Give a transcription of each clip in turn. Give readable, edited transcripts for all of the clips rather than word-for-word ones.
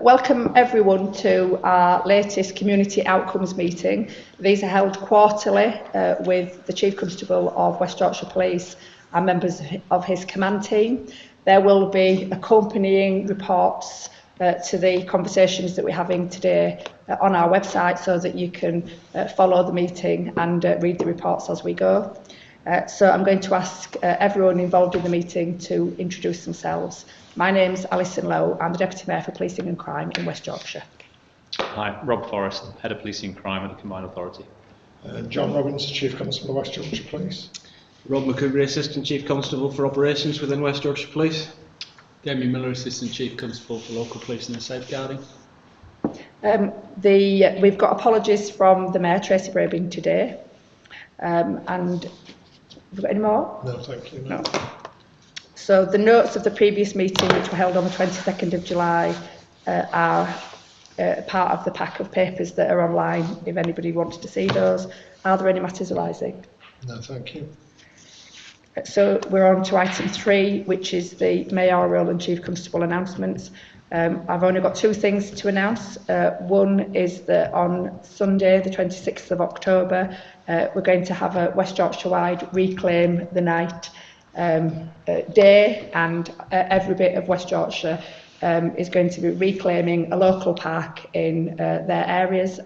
Welcome everyone to our latest community outcomes meeting. These are held quarterly with the Chief Constable of West Yorkshire Police and members of his command team. There will be accompanying reports to the conversations that we're having today on our website so that you can follow the meeting and read the reports as we go. So I'm going to ask everyone involved in the meeting to introduce themselves. My name's Alison Lowe. I'm the Deputy Mayor for Policing and Crime in West Yorkshire. Hi, Rob Forrest, Head of Policing and Crime at the Combined Authority. John Robbins, Chief Constable of West Yorkshire Police. Rob McCoubrey, Assistant Chief Constable for Operations within West Yorkshire Police. Damien Miller, Assistant Chief Constable for Local Policing and Safeguarding. We've got apologies from the Mayor, Tracy Brabing, today. And have we got any more? No, thank you. No. So the notes of the previous meeting, which were held on the 22nd of July, are part of the pack of papers that are online, if anybody wanted to see those. Are there any matters arising? No, thank you. So we're on to item 3, which is the mayoral and chief constable announcements. I've only got 2 things to announce. One is that on Sunday, the 26th of October, we're going to have a West Yorkshire-wide Reclaim the Night day, and every bit of West Yorkshire is going to be reclaiming a local park in their areas.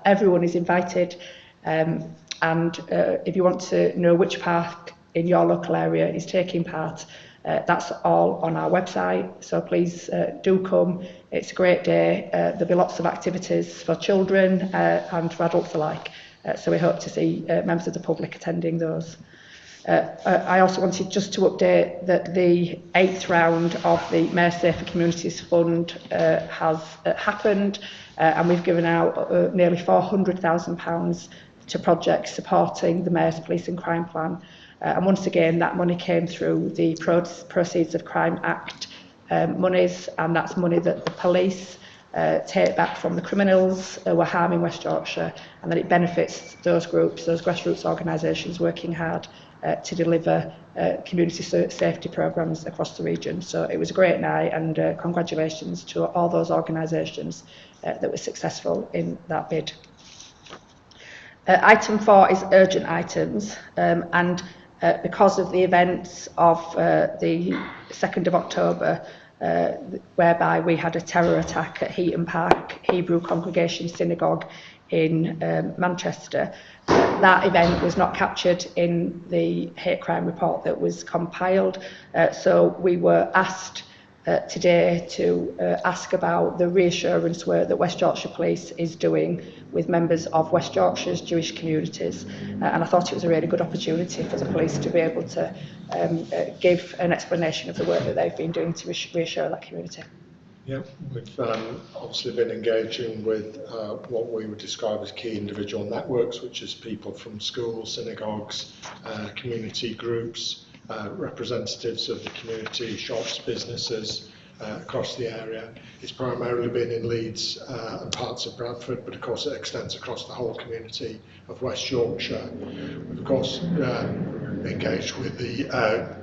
Everyone is invited, and if you want to know which park in your local area is taking part, that's all on our website, so please do come. It's a great day. There'll be lots of activities for children and for adults alike, so we hope to see members of the public attending those. I also wanted just to update that the 8th round of the Mayor Safer Communities Fund has happened, and we've given out nearly £400,000 to projects supporting the Mayor's Police and Crime Plan. And once again, that money came through the Proceeds of Crime Act monies, and that's money that the police take back from the criminals who are harming West Yorkshire, and that it benefits those groups, those grassroots organisations working hard to deliver community safety programmes across the region. So it was a great night, and congratulations to all those organisations that were successful in that bid. Item 4 is urgent items, and because of the events of the 2nd of October, whereby we had a terror attack at Heaton Park Hebrew Congregation Synagogue in Manchester, that event was not captured in the hate crime report that was compiled. So we were asked today to ask about the reassurance work that West Yorkshire Police is doing with members of West Yorkshire's Jewish communities, and I thought it was a really good opportunity for the police to be able to give an explanation of the work that they've been doing to reassure that community. Yeah, we've obviously been engaging with what we would describe as key individual networks, which is people from schools, synagogues, community groups, representatives of the community, shops, businesses across the area. It's primarily been in Leeds and parts of Bradford, but of course it extends across the whole community of West Yorkshire. We've of course engaged with the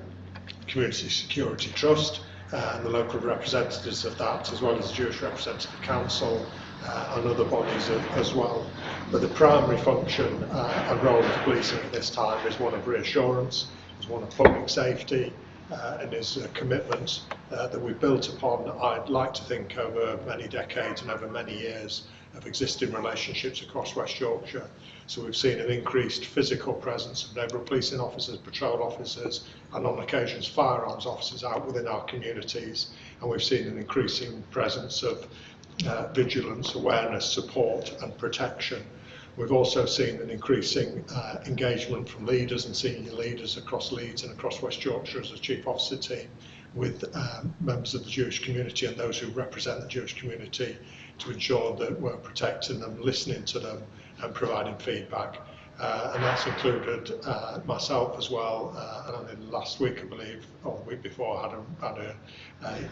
Community Security Trust and the local representatives of that, as well as the Jewish Representative Council and other bodies as well. But the primary function and role of policing at this time is one of reassurance, is one of public safety, and is a commitment that we've built upon, I'd like to think, over many decades and over many years of existing relationships across West Yorkshire. So we've seen an increased physical presence of neighbourhood policing officers, patrol officers, and on occasions firearms officers out within our communities, and we've seen an increasing presence of vigilance, awareness, support and protection. We've also seen an increasing engagement from leaders and senior leaders across Leeds and across West Yorkshire as a chief officer team with members of the Jewish community and those who represent the Jewish community to ensure that we're protecting them, listening to them and providing feedback. And that's included myself as well, and in last week, I believe, or the week before, I had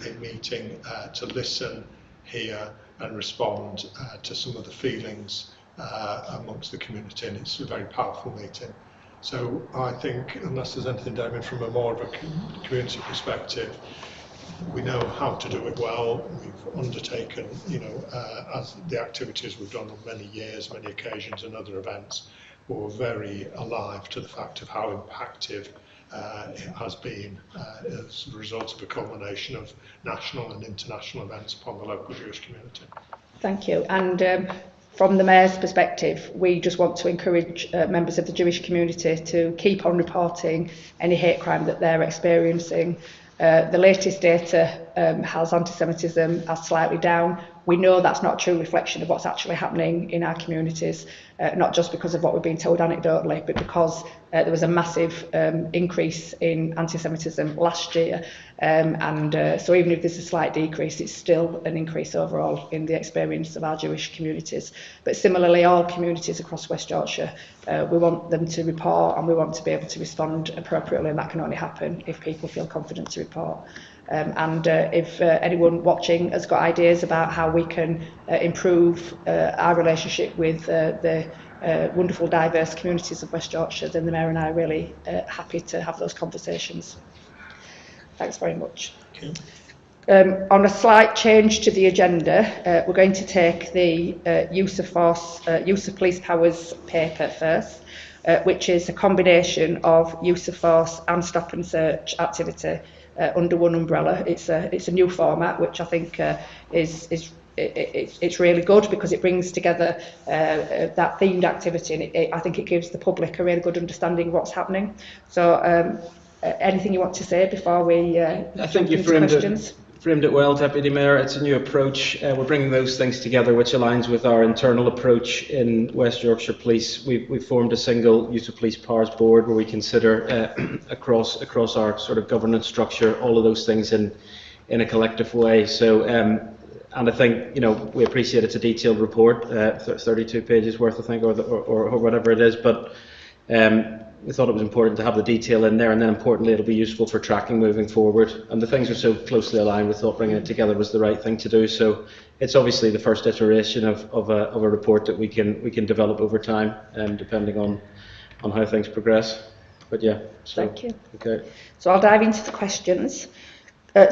a meeting to listen, hear and respond to some of the feelings amongst the community, and it's a very powerful meeting. So I think, unless there's anything, Damien, from a more of a community perspective, we know how to do it well. We've undertaken, as the activities we've done on many years, many occasions and other events, we're very alive to the fact of how impactful it has been as a result of a culmination of national and international events upon the local Jewish community. Thank you. And from the Mayor's perspective, we just want to encourage members of the Jewish community to keep on reporting any hate crime that they're experiencing. The latest data has anti-Semitism as slightly down. We know that's not a true reflection of what's actually happening in our communities, not just because of what we're being told anecdotally, but because there was a massive increase in anti-Semitism last year. So even if there's a slight decrease, it's still an increase overall in the experience of our Jewish communities. But similarly, all communities across West Yorkshire, we want them to report and we want to be able to respond appropriately, and that can only happen if people feel confident to report. If anyone watching has got ideas about how we can improve our relationship with the wonderful diverse communities of West Yorkshire, then the Mayor and I are really happy to have those conversations. Thanks very much. Okay. On a slight change to the agenda, we're going to take the use of force, use of police powers paper first, which is a combination of use of force and stop and search activity under one umbrella. It's a new format, which I think it's really good because it brings together that themed activity, and I think it gives the public a really good understanding of what's happening. So anything you want to say before we I think you framed it well, Deputy Mayor. It's a new approach. We're bringing those things together, which aligns with our internal approach in West Yorkshire Police. We've formed a single use of police powers board where we consider across our sort of governance structure all of those things in a collective way. So, and I think we appreciate it's a detailed report, 32 pages worth, I think, or whatever it is. But we thought it was important to have the detail in there, and then importantly it'll be useful for tracking moving forward. And the things are so closely aligned, we thought bringing it together was the right thing to do. So it's obviously the first iteration of a report that we can develop over time, depending on how things progress. But yeah. So, thank you. Okay. So I'll dive into the questions.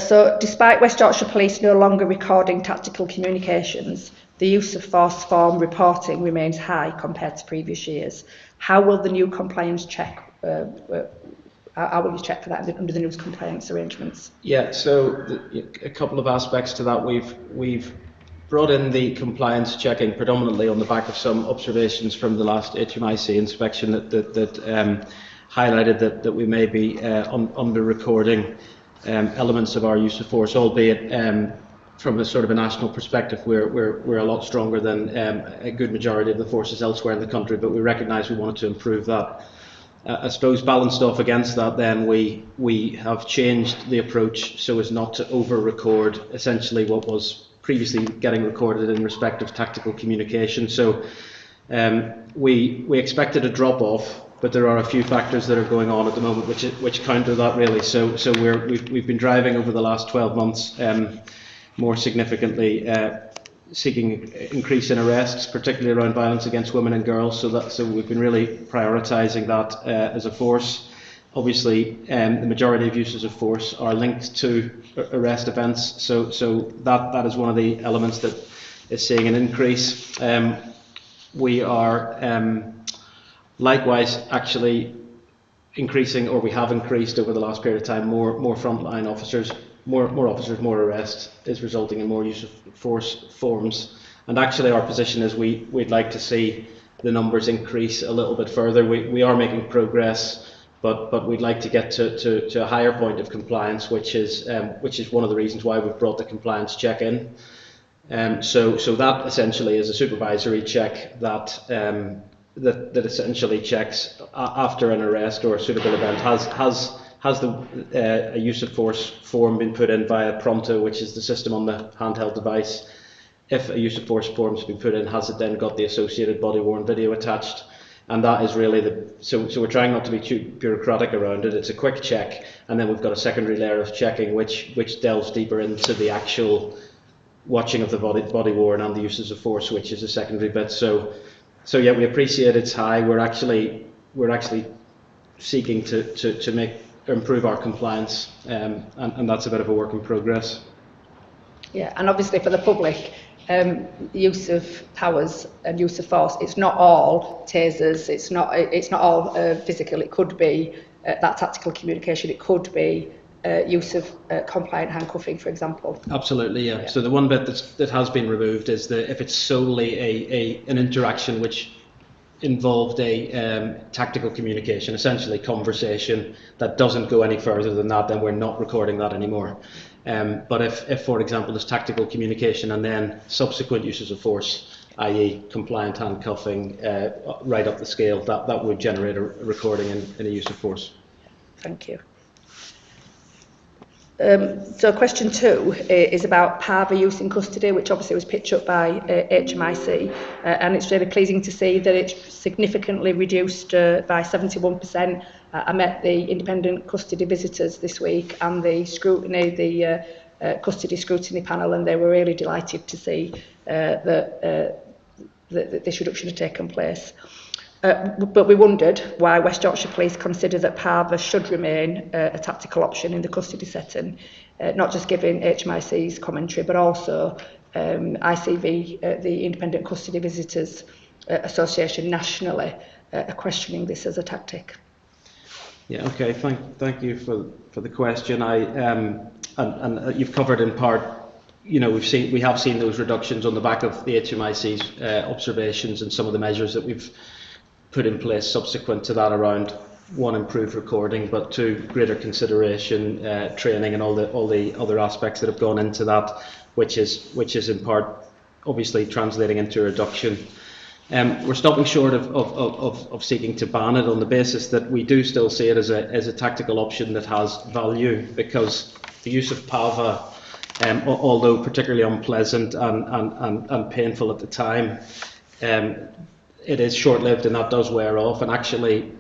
So despite West Yorkshire Police no longer recording tactical communications, the use of force form reporting remains high compared to previous years. How will the new compliance check, how will you check for that under the new compliance arrangements? Yeah, so a couple of aspects to that. We've brought in the compliance checking predominantly on the back of some observations from the last HMIC inspection that highlighted that we may be under recording elements of our use of force, albeit from a sort of a national perspective, we're a lot stronger than a good majority of the forces elsewhere in the country, but we recognise we wanted to improve that. I suppose balanced off against that, then we have changed the approach so as not to over-record essentially what was previously getting recorded in respect of tactical communication. So we expected a drop-off, but there are a few factors that are going on at the moment which counter that really. So we've been driving over the last 12 months. More significantly, seeking increase in arrests, particularly around violence against women and girls. So we've been really prioritising that as a force. Obviously, the majority of uses of force are linked to arrest events. So that is one of the elements that is seeing an increase. We are likewise actually increasing, or we have increased over the last period of time, more frontline officers. More officers, more arrests is resulting in more use of force forms. And actually our position is we'd like to see the numbers increase a little bit further. We are making progress, but we'd like to get to a higher point of compliance, which is one of the reasons why we've brought the compliance check in. So that essentially is a supervisory check that essentially checks after an arrest or a suitable event has the use of force form been put in via Pronto, which is the system on the handheld device. If a use of force form has been put in, has it then got the associated body-worn video attached? And that is really so we're trying not to be too bureaucratic around it. It's a quick check, and then we've got a secondary layer of checking which delves deeper into the actual watching of the body-worn and the uses of force, which is a secondary bit. So yeah, we appreciate it's high. We're actually seeking to make improve our compliance, and that's a bit of a work in progress. Yeah, and obviously for the public, use of powers and use of force, it's not all tasers, it's not all physical. It could be that tactical communication, it could be use of compliant handcuffing, for example. Absolutely, yeah. So the one bit that has been removed is if it's solely an interaction which involved a tactical communication, essentially conversation, that doesn't go any further than that, then we're not recording that anymore. But if, for example, there's tactical communication and then subsequent uses of force, i.e. compliant handcuffing, right up the scale, that would generate a recording in a use of force. Thank you. So question 2 is about PAVA use in custody, which obviously was picked up by HMIC, and it's really pleasing to see that it's significantly reduced by 71%. I met the independent custody visitors this week and the custody scrutiny panel, and they were really delighted to see that this reduction had taken place. But we wondered why West Yorkshire Police consider that PAVA should remain a tactical option in the custody setting, not just giving HMIC's commentary, but also ICV, the Independent Custody Visitors Association nationally, are questioning this as a tactic. Yeah, okay, thank you for the question. And you've covered in part, you know, we have seen those reductions on the back of the HMIC's observations and some of the measures that we've put in place subsequent to that around, 1, improved recording, but 2, greater consideration, training, and all the other aspects that have gone into that, which is in part obviously translating into a reduction. We're stopping short of seeking to ban it on the basis that we do still see it as a tactical option that has value, because the use of PAVA, although particularly unpleasant and painful at the time, it is short-lived and that does wear off, and actually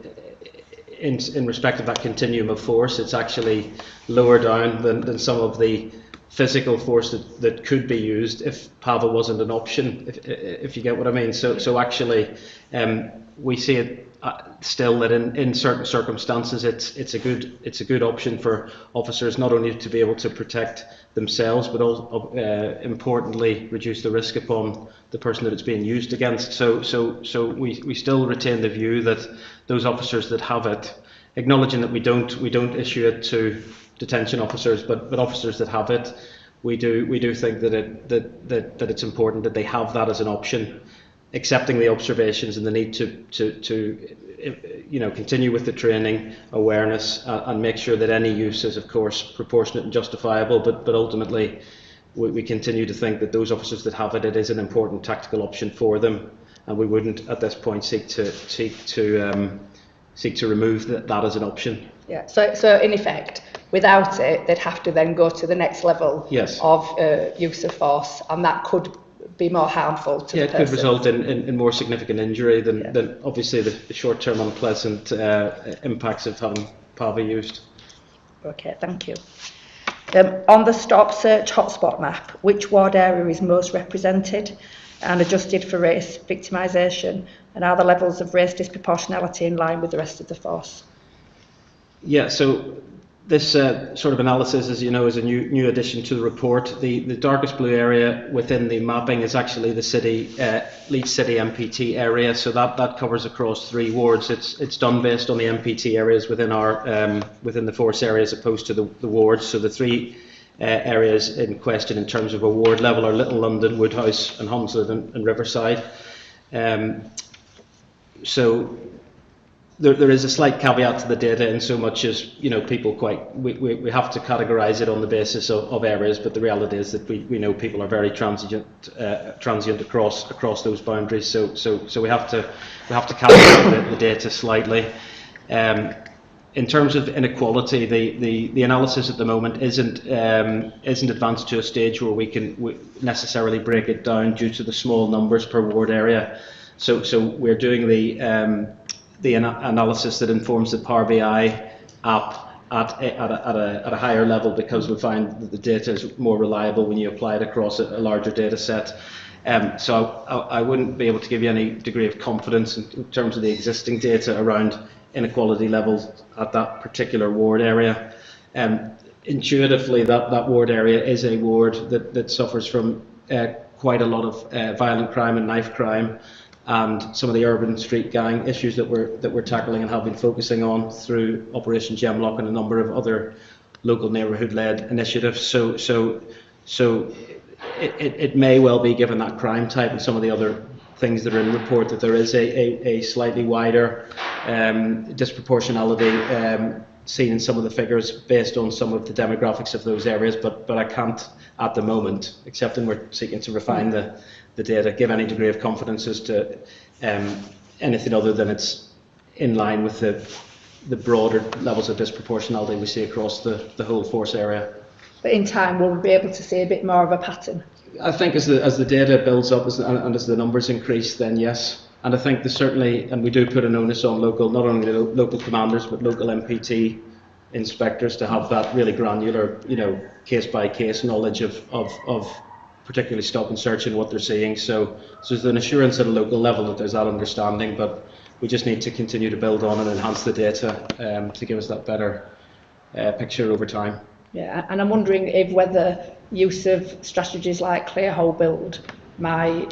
in respect of that continuum of force, it's actually lower down than some of the physical force that could be used if PAVA wasn't an option, if you get what I mean. So actually we see it still that in certain circumstances it's a good option for officers, not only to be able to protect themselves, but also importantly reduce the risk upon the person that it's being used against. So we still retain the view that those officers that have it, acknowledging that we don't issue it to detention officers, but officers that have it, we do think that it's important that they have that as an option, accepting the observations and the need to continue with the training, awareness, and make sure that any use is of course proportionate and justifiable, but ultimately we continue to think that those officers that have it, it is an important tactical option for them, and we wouldn't at this point seek to remove that as an option. Yeah, so in effect, without it, they'd have to then go to the next level of use of force, and that could be more harmful to the person. It could result in more significant injury than obviously the short-term unpleasant impacts of having PAVA used. Okay, thank you. On the Stop Search hotspot map, which ward area is most represented and adjusted for race victimisation, and are the levels of race disproportionality in line with the rest of the force? Yeah, so this sort of analysis, as you know, is a new addition to the report. The darkest blue area within the mapping is actually the city, Leeds City MPT area, so that covers across 3 wards. It's done based on the MPT areas within our within the force area as opposed to the wards. So the 3 areas in question in terms of a ward level are Little London, Woodhouse and Hounslow and Riverside. So there is a slight caveat to the data in so much as, you know, people we have to categorise it on the basis of areas, but the reality is that we know people are very transient across those boundaries. So we have to calibrate the data slightly. In terms of inequality, the analysis at the moment isn't advanced to a stage where we can necessarily break it down due to the small numbers per ward area. So we're doing the analysis that informs the Power BI app at a higher level, because we find that the data is more reliable when you apply it across a larger data set. So I wouldn't be able to give you any degree of confidence in terms of the existing data around inequality levels at that particular ward area. Intuitively, that ward area is a ward that suffers from quite a lot of violent crime and knife crime, and some of the urban street gang issues that we're tackling and have been focusing on through Operation Gemlock and a number of other local neighbourhood-led initiatives. So it may well be, given that crime type and some of the other things that are in the report, that there is a slightly wider disproportionality seen in some of the figures based on some of the demographics of those areas, but I can't at the moment, except when we're seeking to refine the data, give any degree of confidence as to anything other than it's in line with the broader levels of disproportionality we see across the whole force area. But in time, we'll be able to see a bit more of a pattern. I think as the data builds up and as the numbers increase, then yes. And I think there's certainly, and we do put an onus on local, not only local commanders, but local MPT inspectors to have that really granular, case by case knowledge of particularly stop and search and what they're seeing. So there's an assurance at a local level that there's that understanding, but we just need to continue to build on and enhance the data to give us that better picture over time. Yeah, and I'm wondering if whether use of strategies like clear hole build might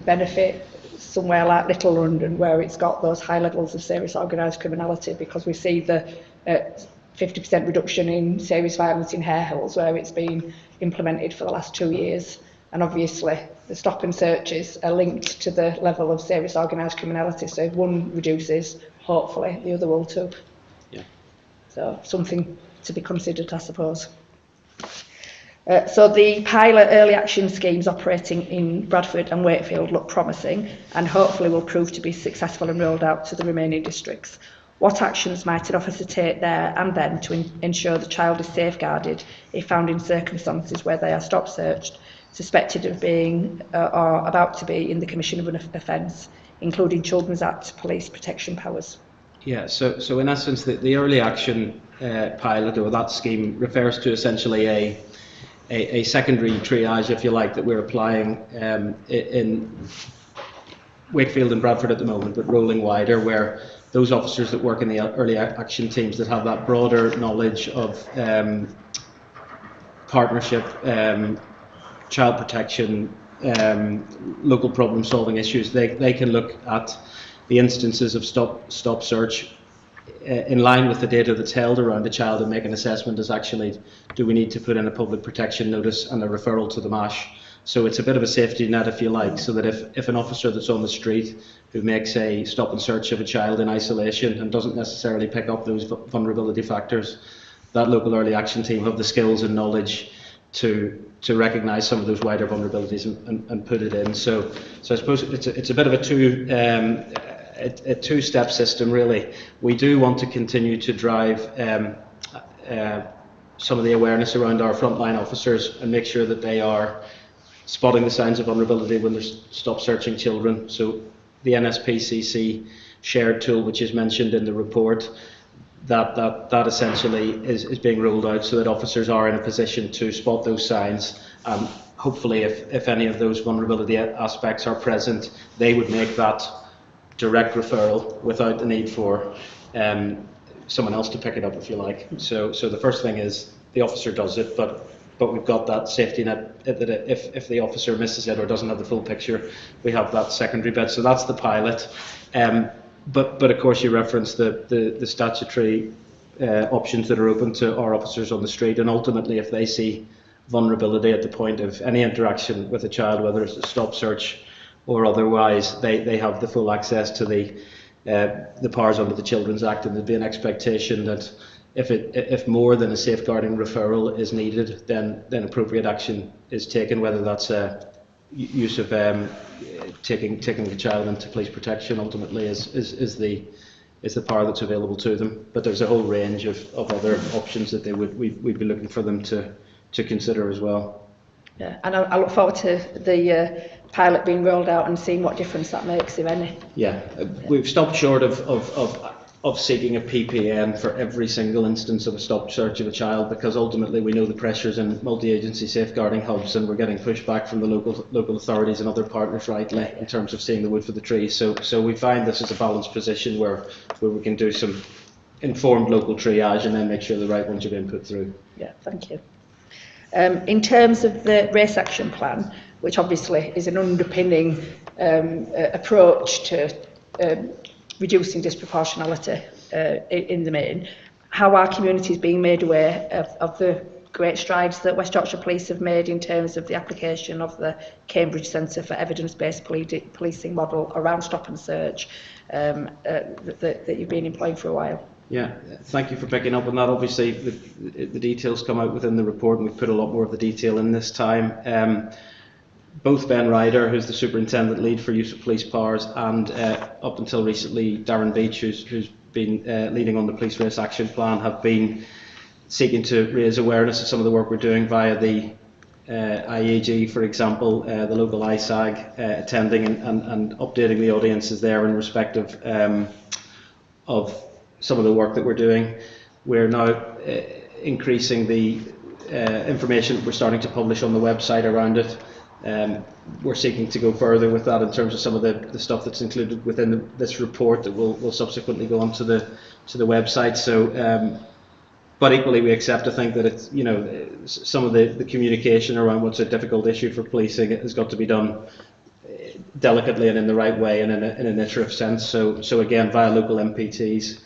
benefit somewhere like Little London, where it's got those high levels of serious organised criminality, because we see the 50% reduction in serious violence in Hare Hills, where it's been implemented for the last 2 years. And obviously the stop and searches are linked to the level of serious organised criminality. So if one reduces, hopefully the other will too. Yeah. So something to be considered, I suppose. So the pilot early action schemes operating in Bradford and Wakefield look promising and hopefully will prove to be successful and rolled out to the remaining districts. What actions might an officer take there and then to ensure the child is safeguarded if found in circumstances where they are stop searched, suspected of being or about to be in the commission of an offence, including Children's Act police protection powers? Yeah, so in essence, the early action pilot, or that scheme, refers to essentially a secondary triage, if you like, that we're applying in Wakefield and Bradford at the moment, but rolling wider, where those officers that work in the early action teams that have that broader knowledge of partnership, child protection, local problem solving issues, they can look at the instances of stop search in line with the data that's held around a child and make an assessment as actually, do we need to put in a public protection notice and a referral to the MASH? So it's a bit of a safety net, if you like, so that if an officer that's on the street who makes a stop and search of a child in isolation and doesn't necessarily pick up those vulnerability factors, that local early action team have the skills and knowledge to recognise some of those wider vulnerabilities and put it in. So I suppose it's a bit of a two-step system, really. We do want to continue to drive some of the awareness around our frontline officers and make sure that they are spotting the signs of vulnerability when they're stop searching children. So the NSPCC shared tool, which is mentioned in the report, that essentially is being rolled out so that officers are in a position to spot those signs. Hopefully, if any of those vulnerability aspects are present, they would make that direct referral without the need for someone else to pick it up, if you like. So the first thing is the officer does it, but we've got that safety net that if the officer misses it or doesn't have the full picture, we have that secondary bit. So that's the pilot. But of course, you referenced the statutory options that are open to our officers on the street, and ultimately, if they see vulnerability at the point of any interaction with a child, whether it's a stop search or otherwise, they have the full access to the powers under the Children's Act, and there'd be an expectation that if more than a safeguarding referral is needed, then appropriate action is taken, whether that's use of taking the child into police protection. Ultimately is the power that's available to them. But there's a whole range of other options that we'd be looking for them to consider as well. Yeah, and I look forward to the pilot being rolled out and seeing what difference that makes, if any. Yeah, we've stopped short of seeking a PPN for every single instance of a stopped search of a child, because ultimately we know the pressures in multi-agency safeguarding hubs, and we're getting pushback from the local authorities and other partners rightly in terms of seeing the wood for the trees. So we find this is a balanced position where we can do some informed local triage and then make sure the right ones are being put through. Yeah, thank you. In terms of the race action plan, which obviously is an underpinning approach to reducing disproportionality in the main, how are communities being made aware of the great strides that West Yorkshire Police have made in terms of the application of the Cambridge Centre for Evidence-Based Policing model around stop and search that you've been employing for a while? Yeah, thank you for picking up on that. Obviously, the details come out within the report, and we've put a lot more of the detail in this time. Both Ben Ryder, who's the superintendent lead for use of police powers, and up until recently Darren Beach, who's been leading on the police race action plan, have been seeking to raise awareness of some of the work we're doing via the IAG, for example, the local ISAG, attending and updating the audiences there in respect of some of the work that we're doing. We're now increasing the information we're starting to publish on the website around it. We're seeking to go further with that in terms of some of the stuff that's included within this report that will subsequently go onto the website. So, but equally, we accept to think that it's, some of the communication around what's a difficult issue for policing has got to be done delicately and in the right way and in an iterative sense. So again, via local MPTs,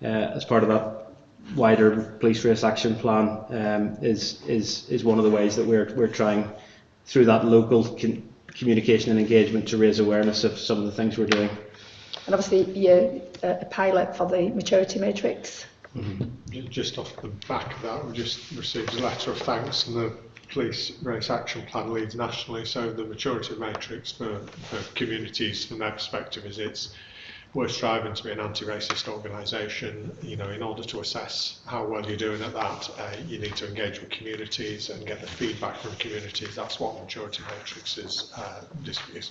as part of that wider police race action plan, is one of the ways that we're trying through that local communication and engagement to raise awareness of some of the things we're doing. And obviously you're a pilot for the maturity matrix. Mm-hmm. Just off the back of that, we just received a letter of thanks from the Police Race Action Plan leads nationally. So the maturity matrix for communities from their perspective is we're striving to be an anti-racist organisation. In order to assess how well you're doing at that, you need to engage with communities and get the feedback from communities. That's what maturity matrix is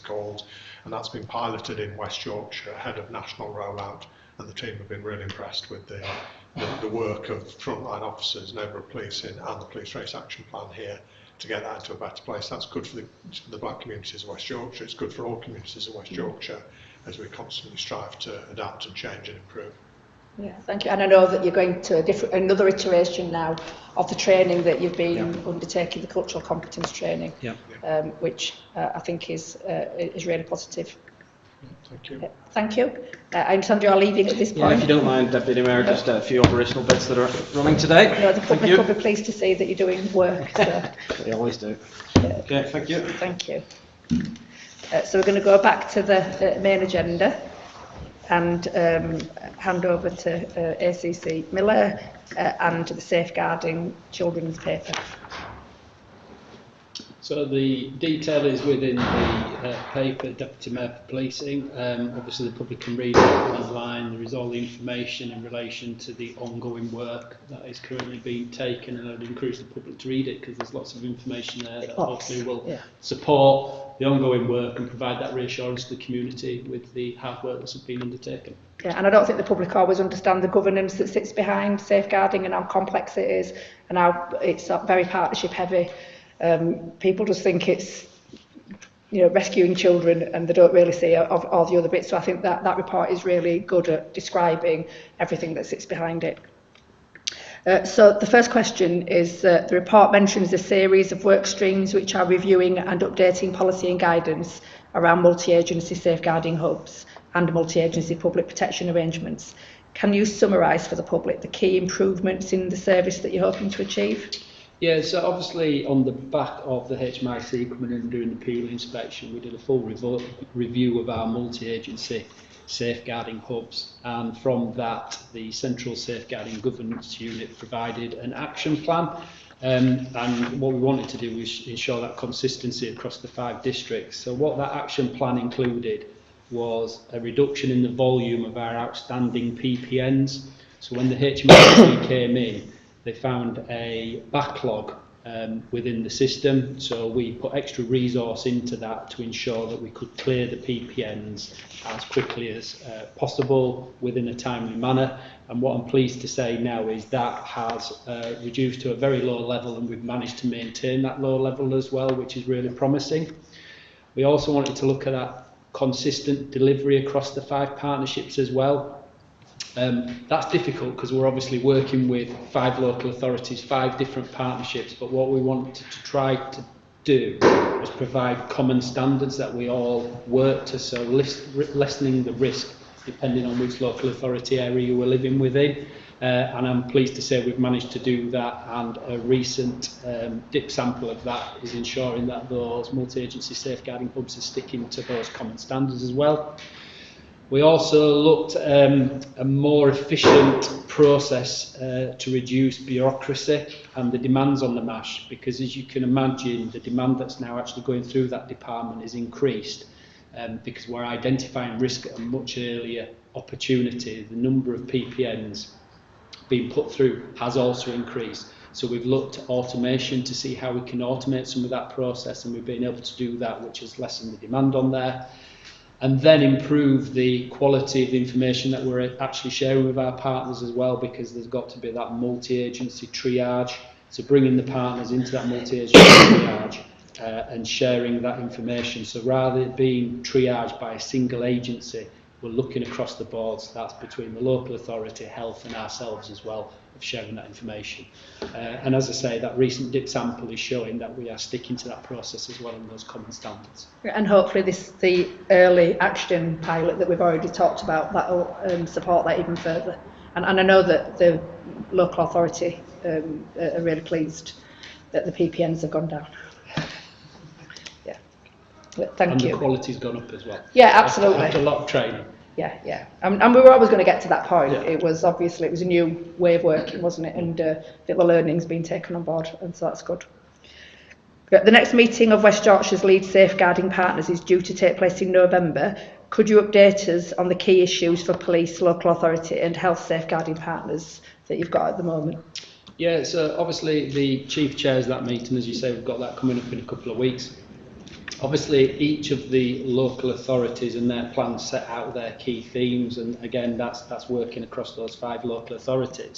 called, and that's been piloted in West Yorkshire ahead of national rollout. And the team have been really impressed with the work of frontline officers, neighbourhood policing, and the Police Race Action Plan here to get that into a better place. That's good for the black communities of West Yorkshire. It's good for all communities of West Yorkshire as we constantly strive to adapt and change and improve. Yeah, thank you. And I know that you're going to another iteration now of the training that you've been undertaking, the cultural competence training, which I think is really positive. Thank you. Thank you. I understand you are leaving at this point. Yeah, if you don't mind, Deputy Mayor, just a few operational bits that are running today. No, the public will be pleased to see that you're doing work. So. They always do. Yeah. Okay, thank you. Thank you. So we're going to go back to the main agenda and hand over to ACC Miller and the Safeguarding Children's paper. So the detail is within the paper, Deputy Mayor for Policing. Obviously the public can read it online. There is all the information in relation to the ongoing work that is currently being taken, and I'd encourage the public to read it because there's lots of information there that hopefully will support the ongoing work and provide that reassurance to the community with the hard work that's been undertaken. Yeah, and I don't think the public always understand the governance that sits behind safeguarding and how complex it is and how it's very partnership heavy. People just think it's rescuing children and they don't really see all the other bits. So I think that report is really good at describing everything that sits behind it. So the first question is the report mentions a series of work streams which are reviewing and updating policy and guidance around multi-agency safeguarding hubs and multi-agency public protection arrangements. Can you summarise for the public the key improvements in the service that you're hoping to achieve? Yeah, so obviously on the back of the HMIC coming in and doing the PEEL inspection, we did a full review of our multi-agency safeguarding hubs, and from that the Central Safeguarding Governance Unit provided an action plan, and what we wanted to do was ensure that consistency across the 5 districts. So what that action plan included was a reduction in the volume of our outstanding PPNs. So when the HMIC came in, they found a backlog within the system, so we put extra resource into that to ensure that we could clear the PPNs as quickly as possible within a timely manner. And what I'm pleased to say now is that has reduced to a very low level, and we've managed to maintain that low level as well, which is really promising. We also wanted to look at that consistent delivery across the 5 partnerships as well. That's difficult because we're obviously working with 5 local authorities, 5 different partnerships, but what we wanted to try to do was provide common standards that we all work to, so lessening the risk depending on which local authority area you were living within. And I'm pleased to say we've managed to do that, and a recent dip sample of that is ensuring that those multi-agency safeguarding hubs are sticking to those common standards as well. We also looked at a more efficient process to reduce bureaucracy and the demands on the MASH, because as you can imagine, the demand that's now actually going through that department is increased because we're identifying risk at a much earlier opportunity. The number of PPNs being put through has also increased. So we've looked at automation to see how we can automate some of that process, and we've been able to do that, which has lessened the demand on there. And then improve the quality of the information that we're actually sharing with our partners as well, because there's got to be that multi-agency triage. So bringing the partners into that multi-agency triage and sharing that information. So rather than being triaged by a single agency, we're looking across the board. So that's between the local authority, health and ourselves as well, of sharing that information. And as I say, that recent dip sample is showing that we are sticking to that process as well in those common standards. And hopefully the early action pilot that we've already talked about, that will support that even further. And I know that the local authority are really pleased that the PPNs have gone down. Yeah, but thank you. And the quality's gone up as well. Yeah, absolutely. After a lot of training. Yeah. And we were always going to get to that point. Yeah. It was a new way of working, wasn't it? And I think the learning's been taken on board, and so that's good. The next meeting of West Yorkshire's lead safeguarding partners is due to take place in November. Could you update us on the key issues for police, local authority and health safeguarding partners that you've got at the moment? Yeah, so obviously the chief chairs that meeting, as you say, we've got that coming up in a couple of weeks. Obviously each of the local authorities and their plans set out their key themes, and again that's working across those 5 local authorities.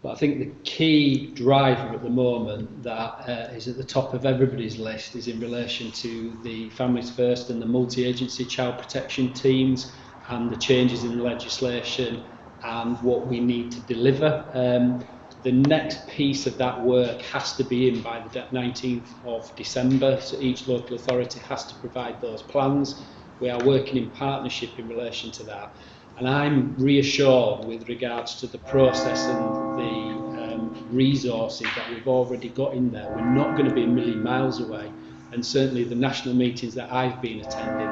But I think the key driver at the moment that is at the top of everybody's list is in relation to the Families First and the multi-agency child protection teams and the changes in the legislation and what we need to deliver. The next piece of that work has to be in by the 19th of December, so each local authority has to provide those plans. We are working in partnership in relation to that. And I'm reassured with regards to the process and the resources that we've already got in there. We're not going to be a million miles away, and certainly the national meetings that I've been attending,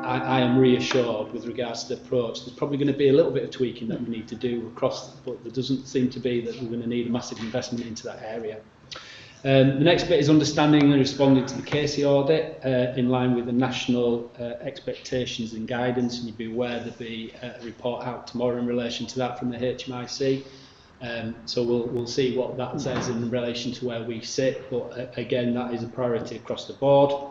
I am reassured with regards to the approach. There's probably going to be a little bit of tweaking that we need to do across, but there doesn't seem to be that we're going to need a massive investment into that area. The next bit is understanding and responding to the Casey audit in line with the national expectations and guidance, and you'd be aware there'll be a report out tomorrow in relation to that from the HMIC. So we'll see what that says in relation to where we sit, but again that is a priority across the board.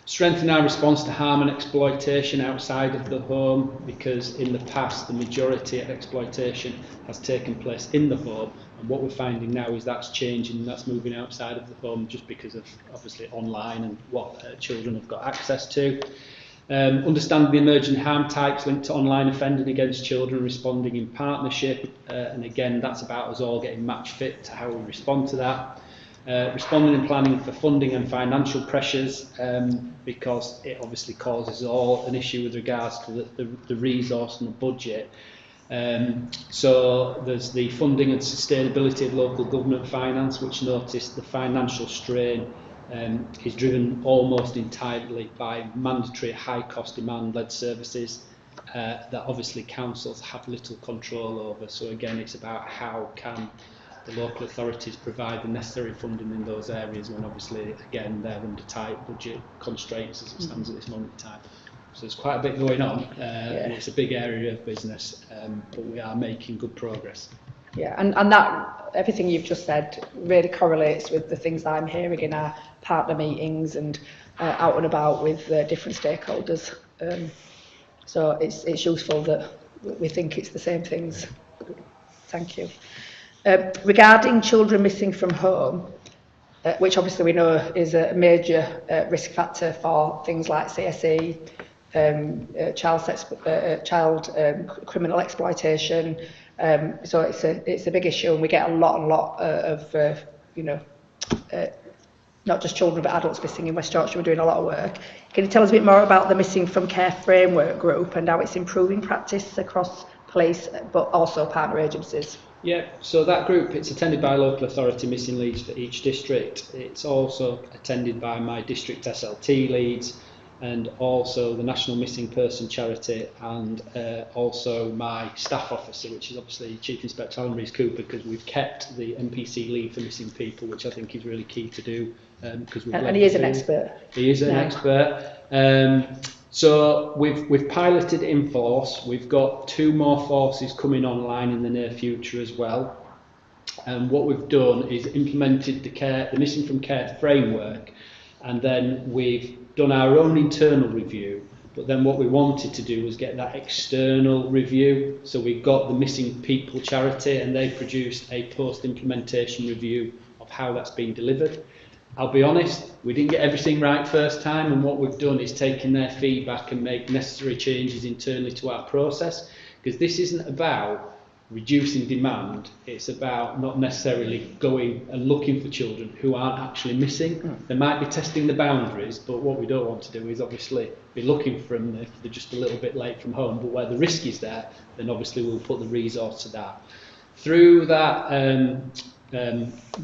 Strengthen our response to harm and exploitation outside of the home, because in the past the majority of exploitation has taken place in the home, and what we're finding now is that's changing, that's moving outside of the home just because of obviously online and what children have got access to. Understanding the emerging harm types linked to online offending against children, responding in partnership, and again that's about us all getting match fit to how we respond to that. Responding and planning for funding and financial pressures, because it obviously causes all an issue with regards to the resource and the budget. So there's the funding and sustainability of local government finance, which noticed the financial strain is driven almost entirely by mandatory high-cost demand-led services that obviously councils have little control over. So again, it's about how can the local authorities provide the necessary funding in those areas when obviously, again, they're under tight budget constraints as it stands at this moment in time. So there's quite a bit going on, and it's a big area of business, but we are making good progress. Yeah, and that, everything you've just said really correlates with the things I'm hearing in our partner meetings and out and about with different stakeholders. So it's useful that we think it's the same things. Thank you. Regarding children missing from home, which obviously we know is a major risk factor for things like CSE, child criminal exploitation. So it's a big issue, and we get a lot of not just children but adults missing in West Yorkshire. We're doing a lot of work. Can you tell us a bit more about the Missing from Care Framework Group and how it's improving practice across police but also partner agencies? Yeah, so that group, it's attended by local authority missing leads for each district. It's also attended by my district SLT leads, and also the National Missing Person Charity, and also my staff officer, which is obviously Chief Inspector Alan Rees-Cooper, because we've kept the MPC lead for missing people, which I think is really key to do. Because and he is an expert. He is an expert. So we've piloted in force. We've got 2 more forces coming online in the near future as well. And what we've done is implemented the Missing from Care framework, and then we've done our own internal review. But then what we wanted to do was get that external review. So we got the Missing People charity, and they produced a post-implementation review of how that's been delivered. I'll be honest, we didn't get everything right first time, and what we've done is taken their feedback and make necessary changes internally to our process, because this isn't about reducing demand, it's about not necessarily going and looking for children who aren't actually missing. They might be testing the boundaries, but what we don't want to do is obviously be looking for them if they're just a little bit late from home, but where the risk is there, then obviously we'll put the resource to that. Through that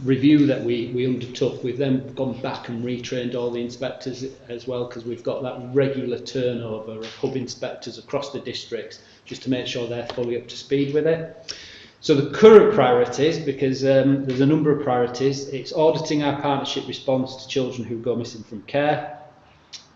review that we undertook, we've then gone back and retrained all the inspectors as well, because we've got that regular turnover of hub inspectors across the districts, just to make sure they're fully up to speed with it. So the current priorities, because there's a number of priorities, it's auditing our partnership response to children who go missing from care,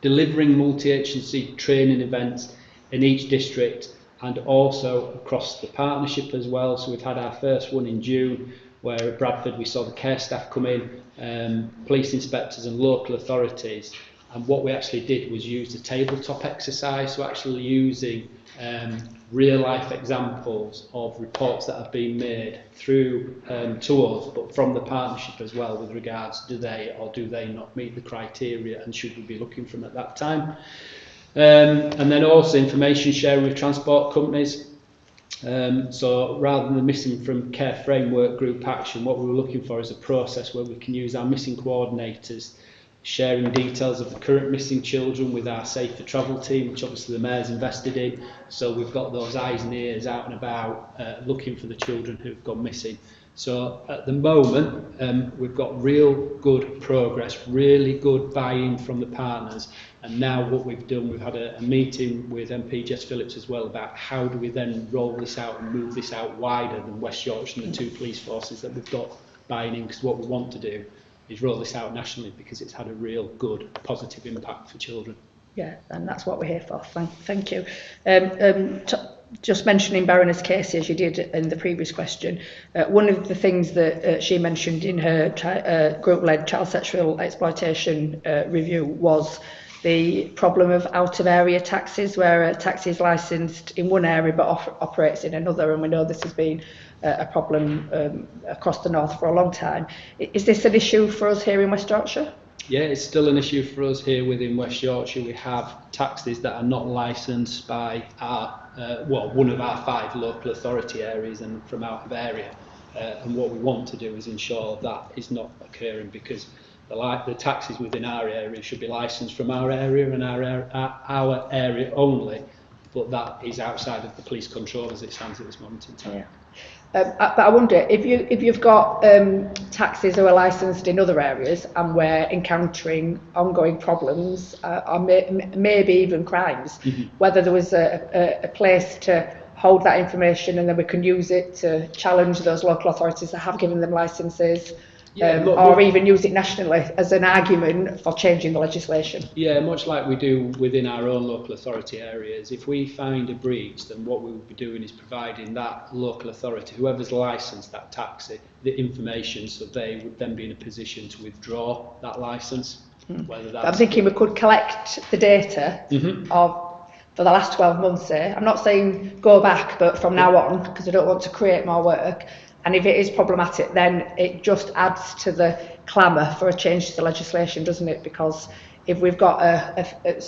delivering multi-agency training events in each district and also across the partnership as well. So we've had our first one in June, where at Bradford we saw the care staff come in, police inspectors and local authorities, and what we actually did was use the tabletop exercise, so actually using real life examples of reports that have been made through to us, but from the partnership as well, with regards do they or do they not meet the criteria, and should we be looking for them at that time. And then also information sharing with transport companies. So rather than the Missing from Care Framework Group action, what we were looking for is a process where we can use our missing coordinators, sharing details of the current missing children with our Safer Travel team, which obviously the Mayor's invested in. So we've got those eyes and ears out and about looking for the children who've gone missing. So at the moment, we've got real good progress, really good buy-in from the partners. And now what we've done, we've had a meeting with MP Jess Phillips as well about how do we then roll this out and move this out wider than West Yorkshire and the 2 police forces that we've got buying in, because what we want to do is roll this out nationally, because it's had a real good positive impact for children. Yeah, and that's what we're here for. Thank you. Just mentioning Baroness Casey, as you did in the previous question, one of the things that she mentioned in her group-led child sexual exploitation review was the problem of out-of-area taxis, where a taxi is licensed in one area but operates in another, and we know this has been a problem across the north for a long time. Is this an issue for us here in West Yorkshire? Yeah, it's still an issue for us here within West Yorkshire. We have taxis that are not licensed by our, one of our 5 local authority areas and from out of area. And what we want to do is ensure that is not occurring, because the taxis within our area should be licensed from our area and our area only, but that is outside of the police control as it stands at this moment in time. Yeah. But I wonder, if you've got taxis who are licensed in other areas and we're encountering ongoing problems or maybe even crimes, whether there was a place to hold that information and then we can use it to challenge those local authorities that have given them licences, or even use it nationally as an argument for changing the legislation. Yeah, much like we do within our own local authority areas. If we find a breach, then what we would be doing is providing that local authority, whoever's licensed that taxi, the information, so they would then be in a position to withdraw that licence. Whether that's I'm thinking we could collect the data for the last 12 months, say. I'm not saying go back, but from now on, because I don't want to create more work. And if it is problematic, then it just adds to the clamour for a change to the legislation, doesn't it? Because if we've got a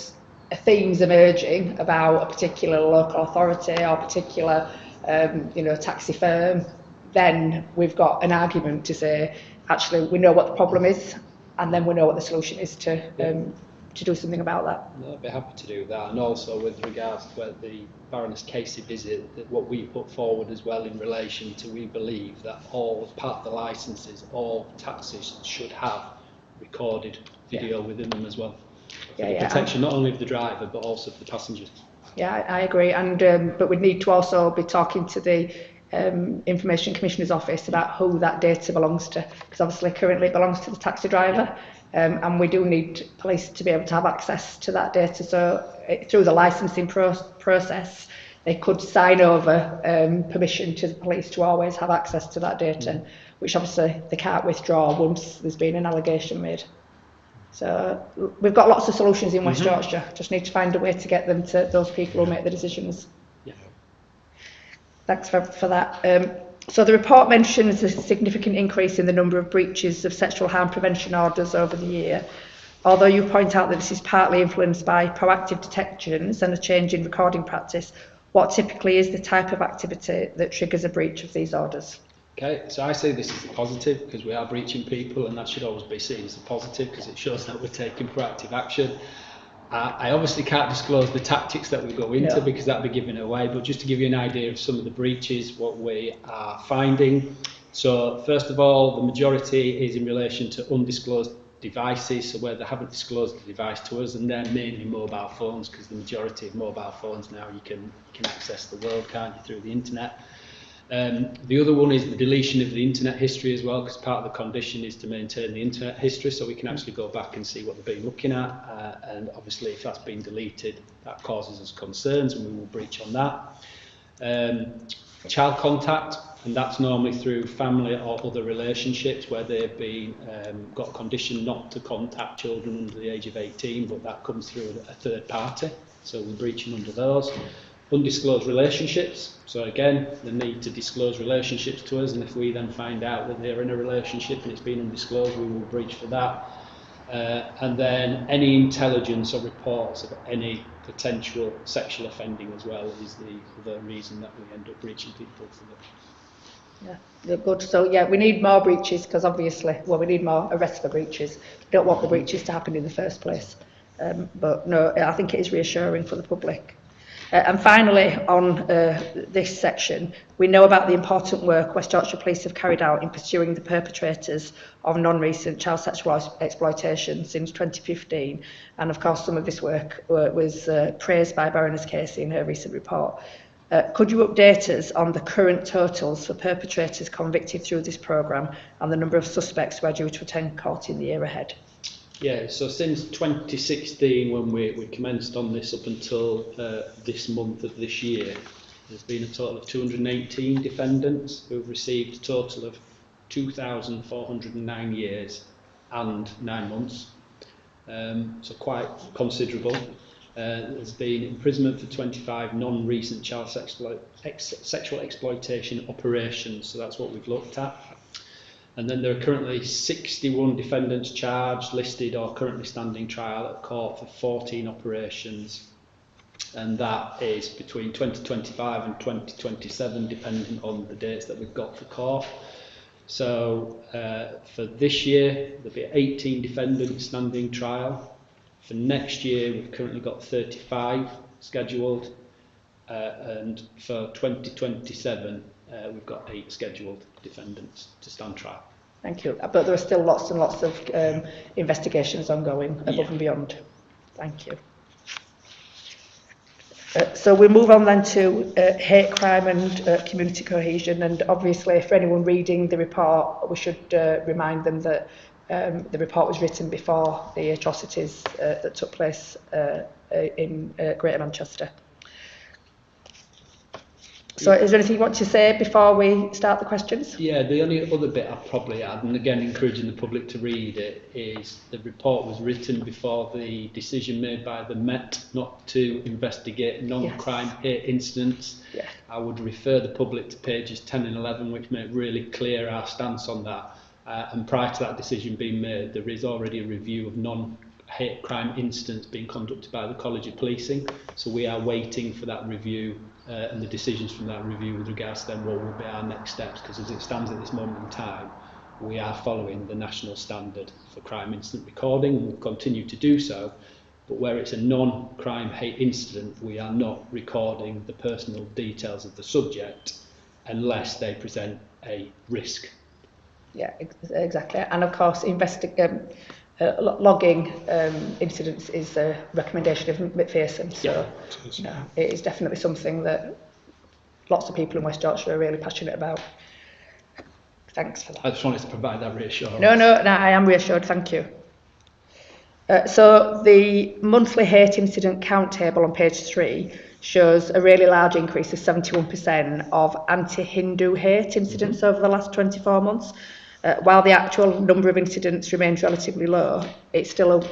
themes emerging about a particular local authority or particular, taxi firm, then we've got an argument to say, actually, we know what the problem is, and then we know what the solution is to do something about that. I'd be happy to do that, and also with regards to the Baroness Casey visit, that what we put forward as well in relation to, we believe that all, as part of the licences, all taxis should have recorded video within them as well. For the protection not only of the driver but also for the passengers. Yeah, I agree, and but we'd need to also be talking to the Information Commissioner's Office about who that data belongs to, because obviously currently it belongs to the taxi driver. And we do need police to be able to have access to that data. So through the licensing process, they could sign over permission to the police to always have access to that data, which obviously they can't withdraw once there's been an allegation made. So we've got lots of solutions in West Yorkshire, just need to find a way to get them to those people who make the decisions. Yeah. Thanks for that. So the report mentions a significant increase in the number of breaches of sexual harm prevention orders over the year, although you point out that this is partly influenced by proactive detections and a change in recording practice. What typically is the type of activity that triggers a breach of these orders? Okay, so I say this is a positive because we are breaching people, and that should always be seen as a positive because it shows that we're taking proactive action. I obviously can't disclose the tactics that we go into because that would be giving it away, but just to give you an idea of some of the breaches, what we are finding. So first of all, the majority is in relation to undisclosed devices, so where they haven't disclosed the device to us, and they're mainly mobile phones, because the majority of mobile phones now you can access the world, can't you, through the internet. The other one is the deletion of the internet history as well, because part of the condition is to maintain the internet history, so we can actually go back and see what they've been looking at, and obviously if that's been deleted, that causes us concerns and we will breach on that. Child contact, and that's normally through family or other relationships where they've been got a condition not to contact children under the age of 18, but that comes through a third party, so we're breaching under those. Undisclosed relationships, so again, the need to disclose relationships to us, and if we then find out that they're in a relationship and it's been undisclosed, we will breach for that. And then any intelligence or reports of any potential sexual offending as well is the reason that we end up breaching people for that. Yeah, they're good. So yeah, we need more breaches because obviously, well, we need more arrests for breaches. We don't want the breaches to happen in the first place. But no, I think it is reassuring for the public. And finally, on this section, we know about the important work West Yorkshire Police have carried out in pursuing the perpetrators of non-recent child sexual exploitation since 2015. And of course, some of this work was praised by Baroness Casey in her recent report. Could you update us on the current totals for perpetrators convicted through this programme and the number of suspects who are due to attend court in the year ahead? Yeah, so since 2016, when we commenced on this up until this month of this year, there's been a total of 218 defendants who have received a total of 2,409 years and 9 months, so quite considerable. There's been imprisonment for 25 non-recent child sexual exploitation operations, so that's what we've looked at. And then there are currently 61 defendants charged, listed or currently standing trial at court for 14 operations, and that is between 2025 and 2027 depending on the dates that we've got for court. So for this year there'll be 18 defendants standing trial. For next year we've currently got 35 scheduled, and for 2027 we've got 8 scheduled defendants to stand trial. Thank you. But there are still lots and lots of investigations ongoing above and beyond. Thank you. So we'll move on then to hate crime and community cohesion, and obviously for anyone reading the report we should remind them that the report was written before the atrocities that took place in Greater Manchester. So is there anything you want to say before we start the questions? Yeah, the only other bit I'd probably add, and again encouraging the public to read it, is the report was written before the decision made by the Met not to investigate non-crime hate incidents. Yeah. I would refer the public to pages 10 and 11, which make really clear our stance on that. And prior to that decision being made, there is already a review of non-hate crime incidents being conducted by the College of Policing. So we are waiting for that review and the decisions from that review with regards to then what will be our next steps, because as it stands at this moment in time, we are following the national standard for crime incident recording and will continue to do so. But where it's a non-crime hate incident, we are not recording the personal details of the subject unless they present a risk. Yeah, exactly. And of course, logging incidents is a recommendation of McPherson. So you know, it is definitely something that lots of people in West Yorkshire are really passionate about. Thanks for that. I just wanted to provide that reassurance. No, I am reassured. Thank you. So the monthly hate incident count table on page 3 shows a really large increase of 71% of anti-Hindu hate incidents over the last 24 months. While the actual number of incidents remains relatively low, it's still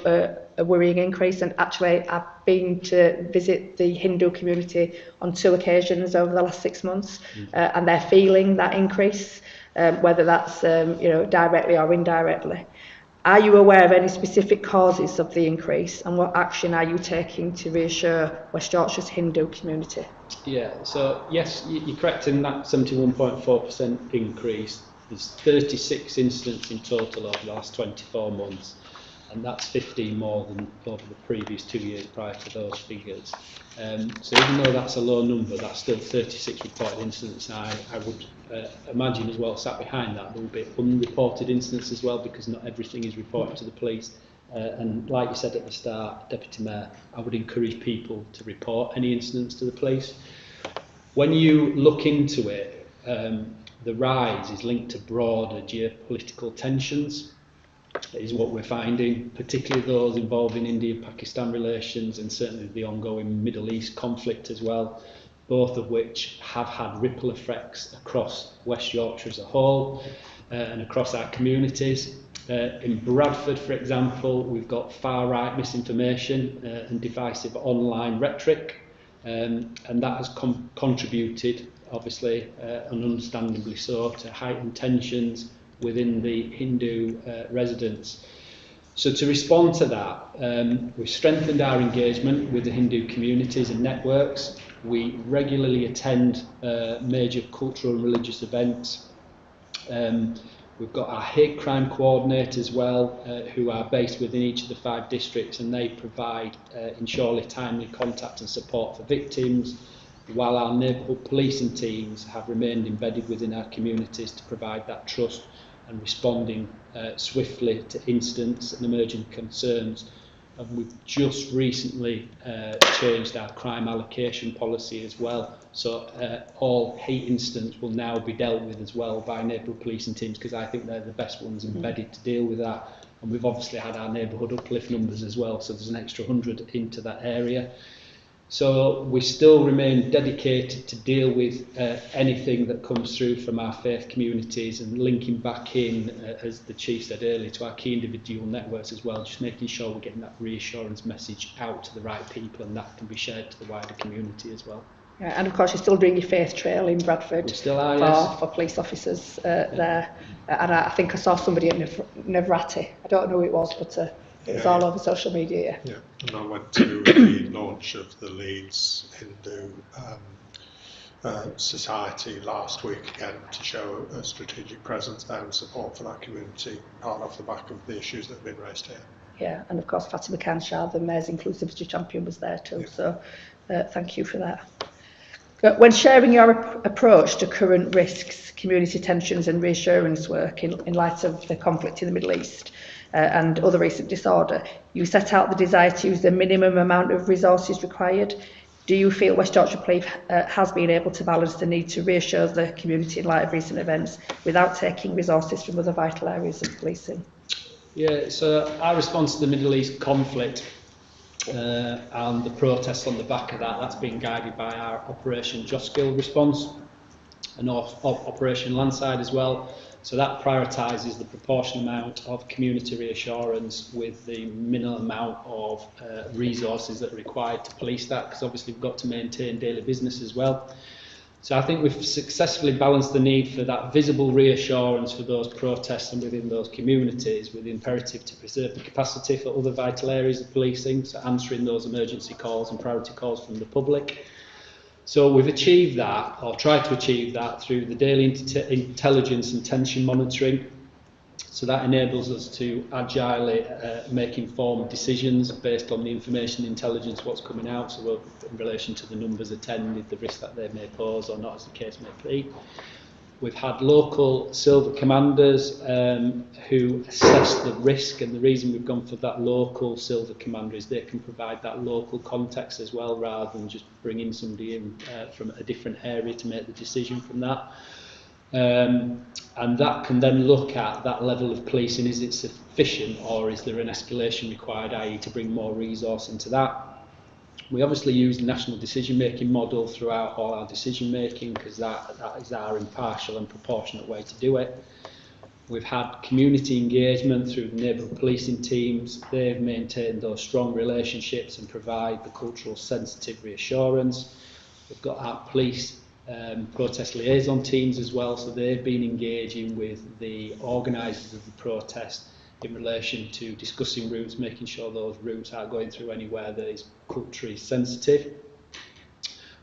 a worrying increase. And actually, I've been to visit the Hindu community on 2 occasions over the last 6 months, and they're feeling that increase, whether that's directly or indirectly. Are you aware of any specific causes of the increase, and what action are you taking to reassure West Yorkshire's Hindu community? Yeah, so yes, you're correct in that 71.4% increase. There's 36 incidents in total over the last 24 months, and that's 15 more than over the previous 2 years prior to those figures. So even though that's a low number, that's still 36 reported incidents. And I would imagine as well, sat behind that, there will be unreported incidents as well, because not everything is reported to the police. And like you said at the start, Deputy Mayor, I would encourage people to report any incidents to the police. When you look into it, the rise is linked to broader geopolitical tensions, is what we're finding, particularly those involving India-Pakistan relations and certainly the ongoing Middle East conflict as well, both of which have had ripple effects across West Yorkshire as a whole and across our communities. In Bradford, for example, we've got far-right misinformation and divisive online rhetoric, and that has contributed, obviously, and understandably so, to heightened tensions within the Hindu residents. So to respond to that, we've strengthened our engagement with the Hindu communities and networks. We regularly attend major cultural and religious events. We've got our hate crime coordinator as well, who are based within each of the 5 districts, and they provide ensure timely contact and support for victims, while our neighbourhood policing teams have remained embedded within our communities to provide that trust and responding swiftly to incidents and emerging concerns. And we've just recently changed our crime allocation policy as well. So all hate incidents will now be dealt with as well by neighbourhood policing teams, because I think they're the best ones embedded to deal with that. And we've obviously had our neighbourhood uplift numbers as well, so there's an extra 100 into that area. So we still remain dedicated to deal with anything that comes through from our faith communities, and linking back in, as the Chief said earlier, to our key individual networks as well, just making sure we're getting that reassurance message out to the right people, and that can be shared to the wider community as well. Yeah, and of course you're still doing your faith trail in Bradford. We still are, yes. For police officers there. And I think I saw somebody at Nevrati. I don't know who it was, but it was all over social media. Yeah, and I went to the launch of the Leeds Hindu Society last week again to show a strategic presence there and support for that community, part off the back of the issues that have been raised here. Yeah, and of course Fatima Khanshah, the Mayor's Inclusivity Champion, was there too, so thank you for that. When sharing your approach to current risks, community tensions and reassurance work in light of the conflict in the Middle East and other recent disorder, you set out the desire to use the minimum amount of resources required. Do you feel West Yorkshire Police has been able to balance the need to reassure the community in light of recent events without taking resources from other vital areas of policing? Yeah, so our response to the Middle East conflict and the protests on the back of that, that's been guided by our Operation Joskill response and Operation Landside as well. So that prioritises the proportional amount of community reassurance with the minimal amount of resources that are required to police that, because obviously we've got to maintain daily business as well. So I think we've successfully balanced the need for that visible reassurance for those protests and within those communities with the imperative to preserve the capacity for other vital areas of policing, so answering those emergency calls and priority calls from the public. So we've achieved that, or tried to achieve that, through the daily intelligence and tension monitoring. So that enables us to agilely make informed decisions based on the information intelligence, what's coming out, so in relation to the numbers attended, the risk that they may pose or not, as the case may be. We've had local silver commanders who assess the risk, and the reason we've gone for that local silver commander is they can provide that local context as well, rather than just bringing somebody in from a different area to make the decision from that. And that can then look at that level of policing. Is it sufficient, or is there an escalation required, i.e. to bring more resource into that? We obviously use the national decision-making model throughout all our decision-making, because that is our impartial and proportionate way to do it. We've had community engagement through the neighbourhood policing teams. They've maintained those strong relationships and provide the cultural sensitive reassurance. We've got our police protest liaison teams as well, so they've been engaging with the organisers of the protest in relation to discussing routes, making sure those routes aren't going through anywhere that is culturally sensitive.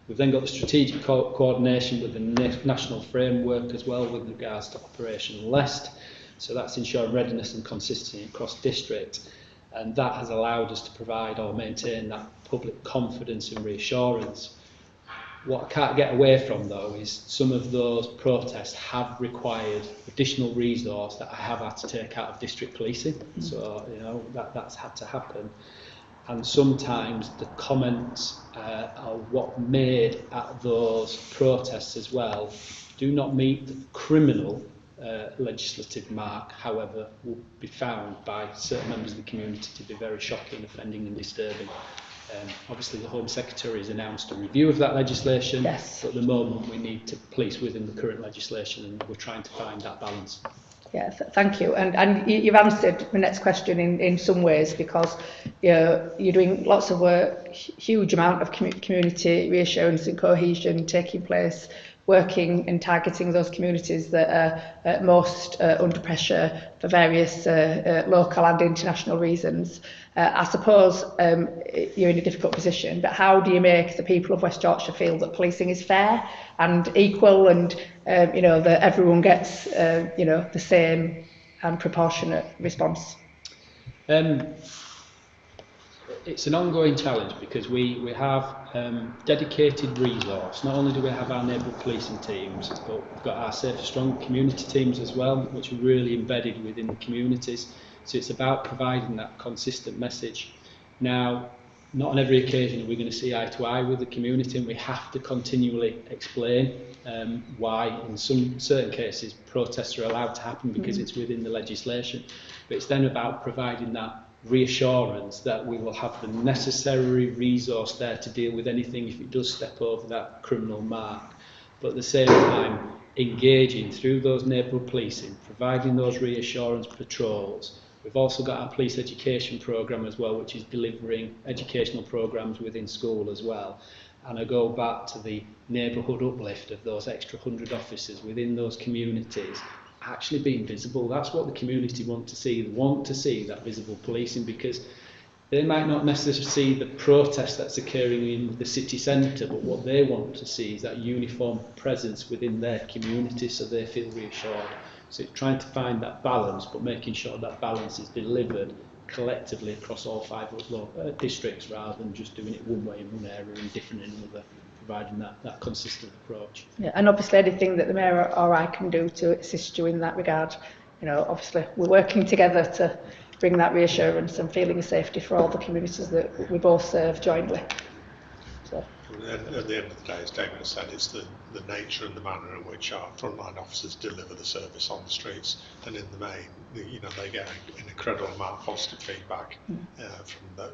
We've then got the strategic coordination with the national framework as well with regards to Operation Lest, so that's ensuring readiness and consistency across district, and that has allowed us to provide or maintain that public confidence and reassurance. What I can't get away from, though, is some of those protests have required additional resource that I have had to take out of district policing. So, you know, that's had to happen. And sometimes the comments are what made at those protests as well do not meet the criminal legislative mark, however, will be found by certain members of the community to be very shocking, offending and disturbing. Obviously the Home Secretary has announced a review of that legislation, Yes. but at the moment we need to police within the current legislation, and we're trying to find that balance. Yeah, thank you. And you've answered the next question in some ways, because you're doing lots of work, huge amount of community reassurance and cohesion taking place, working and targeting those communities that are most under pressure for various local and international reasons. I suppose you're in a difficult position, but how do you make the people of West Yorkshire feel that policing is fair and equal, and you know, that everyone gets you know, the same and proportionate response? It's an ongoing challenge, because we have dedicated resource. Not only do we have our neighbourhood policing teams, but we've got our Safe Strong community teams as well, which are really embedded within the communities. So it's about providing that consistent message. Now, not on every occasion are we going to see eye to eye with the community, and we have to continually explain why in some certain cases protests are allowed to happen, because it's within the legislation. But it's then about providing that reassurance that we will have the necessary resource there to deal with anything if it does step over that criminal mark. But at the same time, engaging through those neighbourhood policing, providing those reassurance patrols. We've also got our police education programme as well, which is delivering educational programmes within school as well. And I go back to the neighbourhood uplift of those extra 100 officers within those communities actually being visible. That's what the community want to see. They want to see that visible policing, because they might not necessarily see the protest that's occurring in the city centre, but what they want to see is that uniform presence within their community, so they feel reassured. So it's trying to find that balance, but making sure that balance is delivered collectively across all 5 districts, rather than just doing it one way in one area and different in another, providing that consistent approach. Yeah, and obviously anything that the Mayor or I can do to assist you in that regard, you know, obviously we're working together to bring that reassurance and feeling of safety for all the communities that we both serve jointly. So, And at the end of the day, as David has said, it's the nature and the manner in which our frontline officers deliver the service on the streets, and in the main, they get an incredible amount of positive feedback from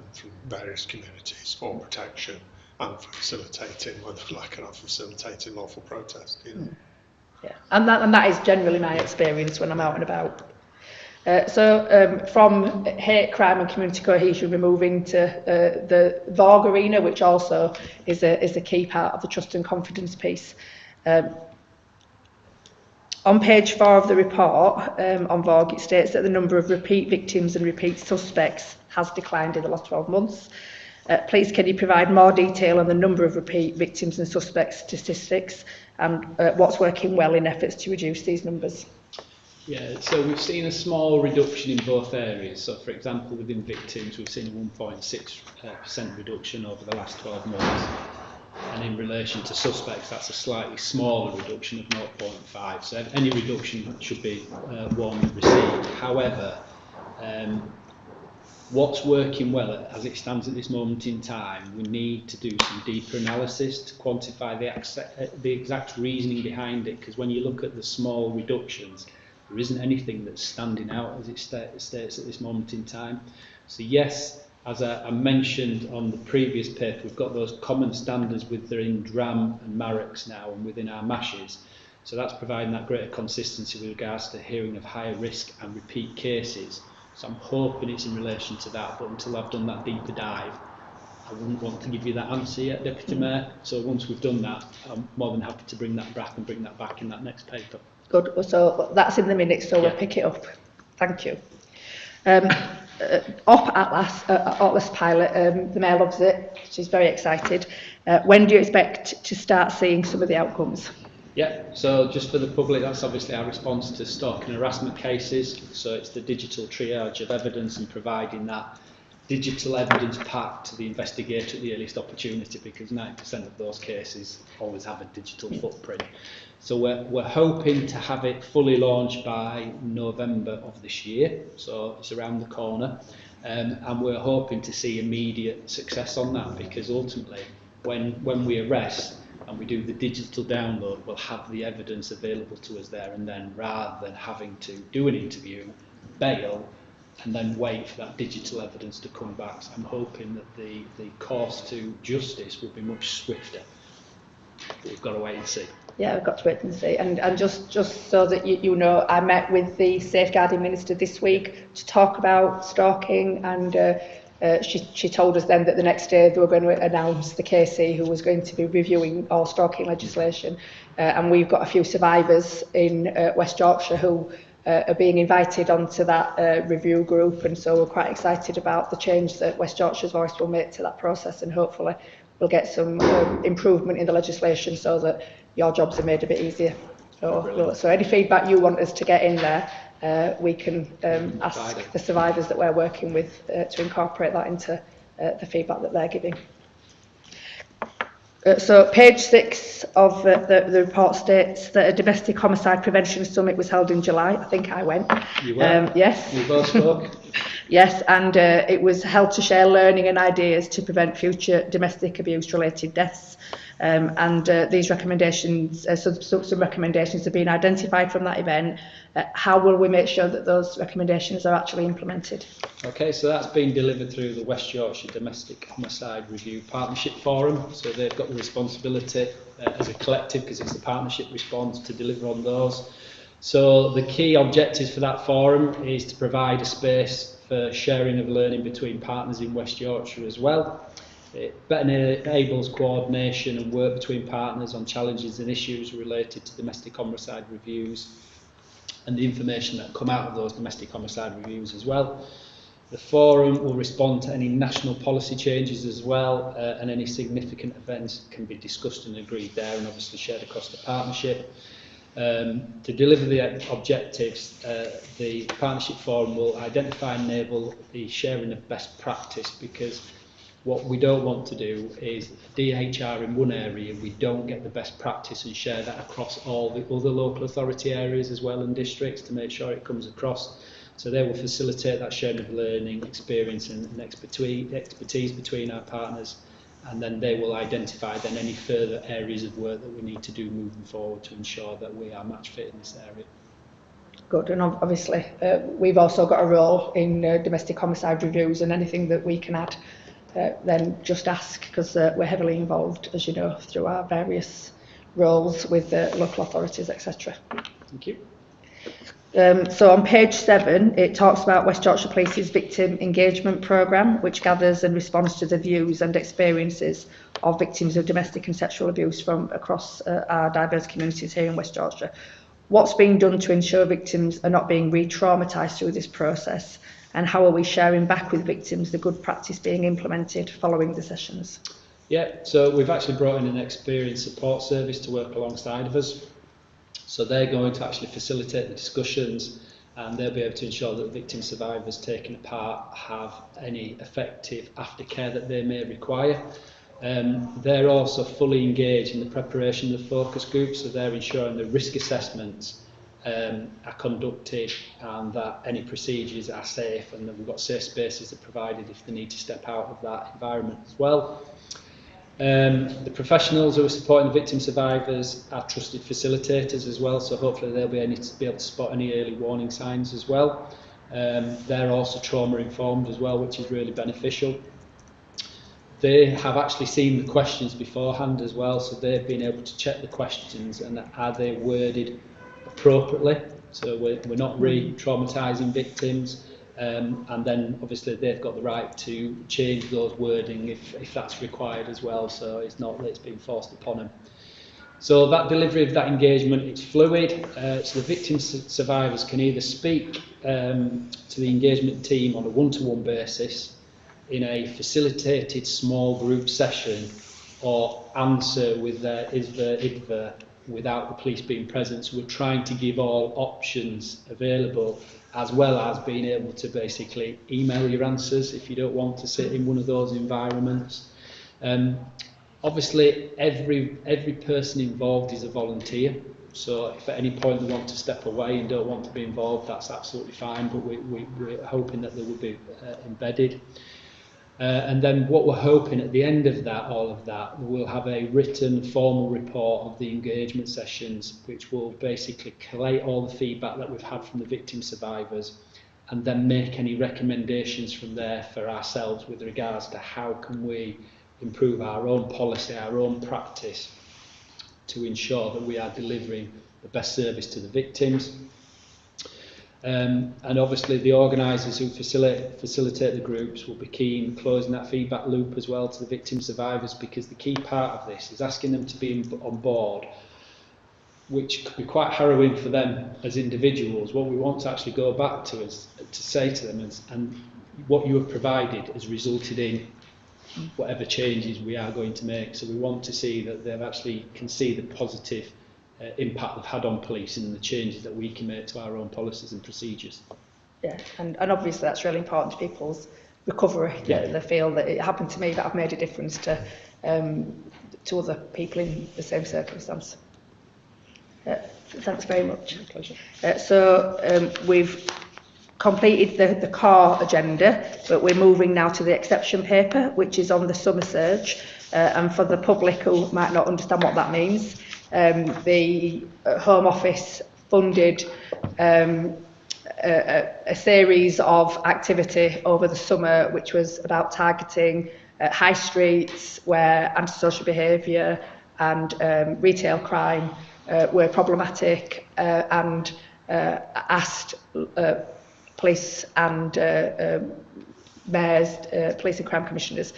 various communities for protection and for facilitating, whether we like it or not, facilitating lawful protest. yeah, and that is generally my experience when I'm out and about. From hate, crime and community cohesion, we're moving to the VOG arena, which also is a key part of the trust and confidence piece. On page 4 of the report on VOG, it states that the number of repeat victims and repeat suspects has declined in the last 12 months. Please, can you provide more detail on the number of repeat victims and suspects statistics and what's working well in efforts to reduce these numbers? Yeah, so we've seen a small reduction in both areas. So, for example, within victims, we've seen a 1.6% reduction over the last 12 months. And in relation to suspects, that's a slightly smaller reduction of 0.5. So any reduction should be one received. However, what's working well as it stands at this moment in time, we need to do some deeper analysis to quantify the exact reasoning behind it, because when you look at the small reductions, there isn't anything that's standing out as it states at this moment in time. So yes, as I mentioned on the previous paper, we've got those common standards within DRAM and MAREX now and within our MASHs. So that's providing that greater consistency with regards to hearing of higher risk and repeat cases. So I'm hoping it's in relation to that, but until I've done that deeper dive, I wouldn't want to give you that answer yet, Deputy Mayor. So once we've done that, I'm more than happy to bring that back in that next paper. Good, so that's in the minutes, so we'll pick it up. Thank you. Op Atlas pilot, the Mayor loves it, she's very excited. When do you expect to start seeing some of the outcomes? Yeah, so just for the public, that's obviously our response to stalking and harassment cases. So it's the digital triage of evidence and providing that digital evidence pack to the investigator at the earliest opportunity, because 90% of those cases always have a digital footprint. So we're hoping to have it fully launched by November of this year, so it's around the corner, and we're hoping to see immediate success on that, because ultimately when we arrest and we do the digital download, we'll have the evidence available to us there and then, rather than having to do an interview, bail, and then wait for that digital evidence to come back. So I'm hoping that the course to justice will be much swifter. But we've got to wait and see. Yeah, we've got to wait and see. And just so that you know, I met with the Safeguarding Minister this week to talk about stalking, and she told us then that the next day they were going to announce the KC who was going to be reviewing all stalking legislation. And we've got a few survivors in West Yorkshire who are being invited onto that review group, and so we're quite excited about the change that West Yorkshire's Voice will make to that process, and hopefully we'll get some improvement in the legislation so that your jobs are made a bit easier. So any feedback you want us to get in there, we can ask the survivors that we're working with to incorporate that into the feedback that they're giving. So page 6 of the report states that a domestic homicide prevention summit was held in July. I think I went. You went? Yes. We both spoke. Yes, and it was held to share learning and ideas to prevent future domestic abuse-related deaths. And these recommendations, some recommendations have been identified from that event. How will we make sure that those recommendations are actually implemented? Okay, so that's been delivered through the West Yorkshire Domestic Homicide Review Partnership Forum. So they've got the responsibility as a collective, because it's the partnership response, to deliver on those. So the key objectives for that forum is to provide a space for sharing of learning between partners in West Yorkshire as well. It better enables coordination and work between partners on challenges and issues related to domestic homicide reviews and the information that come out of those domestic homicide reviews as well. The forum will respond to any national policy changes as well, and any significant events can be discussed and agreed there and obviously shared across the partnership. To deliver the objectives, the partnership forum will identify and enable the sharing of best practice, because what we don't want to do is DHR in one area, we don't get the best practice and share that across all the other local authority areas as well and districts to make sure it comes across. So they will facilitate that sharing of learning, experience and expertise between our partners, and then they will identify then any further areas of work that we need to do moving forward to ensure that we are match fit in this area. Good, and obviously we've also got a role in domestic homicide reviews, and anything that we can add, then just ask, because we're heavily involved, as you know, through our various roles with local authorities, etc. Thank you. So on page 7, it talks about West Yorkshire Police's Victim Engagement Programme, which gathers and responds to the views and experiences of victims of domestic and sexual abuse from across our diverse communities here in West Yorkshire. What's being done to ensure victims are not being re-traumatised through this process, and how are we sharing back with victims the good practice being implemented following the sessions? Yeah, so we've actually brought in an experienced support service to work alongside of us. So they're going to actually facilitate the discussions, and they'll be able to ensure that victim survivors taking part have any effective aftercare that they may require. They're also fully engaged in the preparation of the focus groups, so they're ensuring the risk assessments are conducted and that any procedures are safe, and that we've got safe spaces that are provided if they need to step out of that environment as well. The professionals who are supporting the victim survivors are trusted facilitators as well, so hopefully they'll be able to spot any early warning signs as well. They're also trauma informed as well, which is really beneficial. They have actually seen the questions beforehand as well, so they've been able to check the questions and are they worded appropriately, so we're not re-traumatising victims. And then obviously they've got the right to change those wording if that's required as well, so it's not that it's being forced upon them. So that delivery of that engagement, it's fluid, so the victim survivors can either speak to the engagement team on a one-to-one basis in a facilitated small group session, or answer with their IDVA without the police being present. So we're trying to give all options available, as well as being able to basically email your answers if you don't want to sit in one of those environments. Obviously, every person involved is a volunteer, so if at any point they want to step away and don't want to be involved, that's absolutely fine, but we're hoping that they will be embedded. And then what we're hoping at the end of that, all of that, we'll have a written formal report of the engagement sessions, which will basically collate all the feedback that we've had from the victim survivors, and then make any recommendations from there for ourselves with regards to how can we improve our own policy, our own practice, to ensure that we are delivering the best service to the victims. And obviously the organisers who facilitate the groups will be keen closing that feedback loop as well to the victim survivors, because the key part of this is asking them to be on board, which could be quite harrowing for them as individuals. What we want to actually go back to is to say to them, and what you have provided has resulted in whatever changes we are going to make. So we want to see that they actually can see the positive impact they've had on policing and the changes that we can make to our own policies and procedures. Yeah, and obviously that's really important to people's recovery, that they feel that it happened to me, but I've made a difference to other people in the same circumstance. Thanks very much. My pleasure. So we've completed the core agenda, but we're moving now to the exception paper, which is on the summer surge. And for the public who might not understand what that means, the Home Office funded a series of activity over the summer, which was about targeting high streets where antisocial behaviour and retail crime were problematic, and asked police and mayors, police and crime commissioners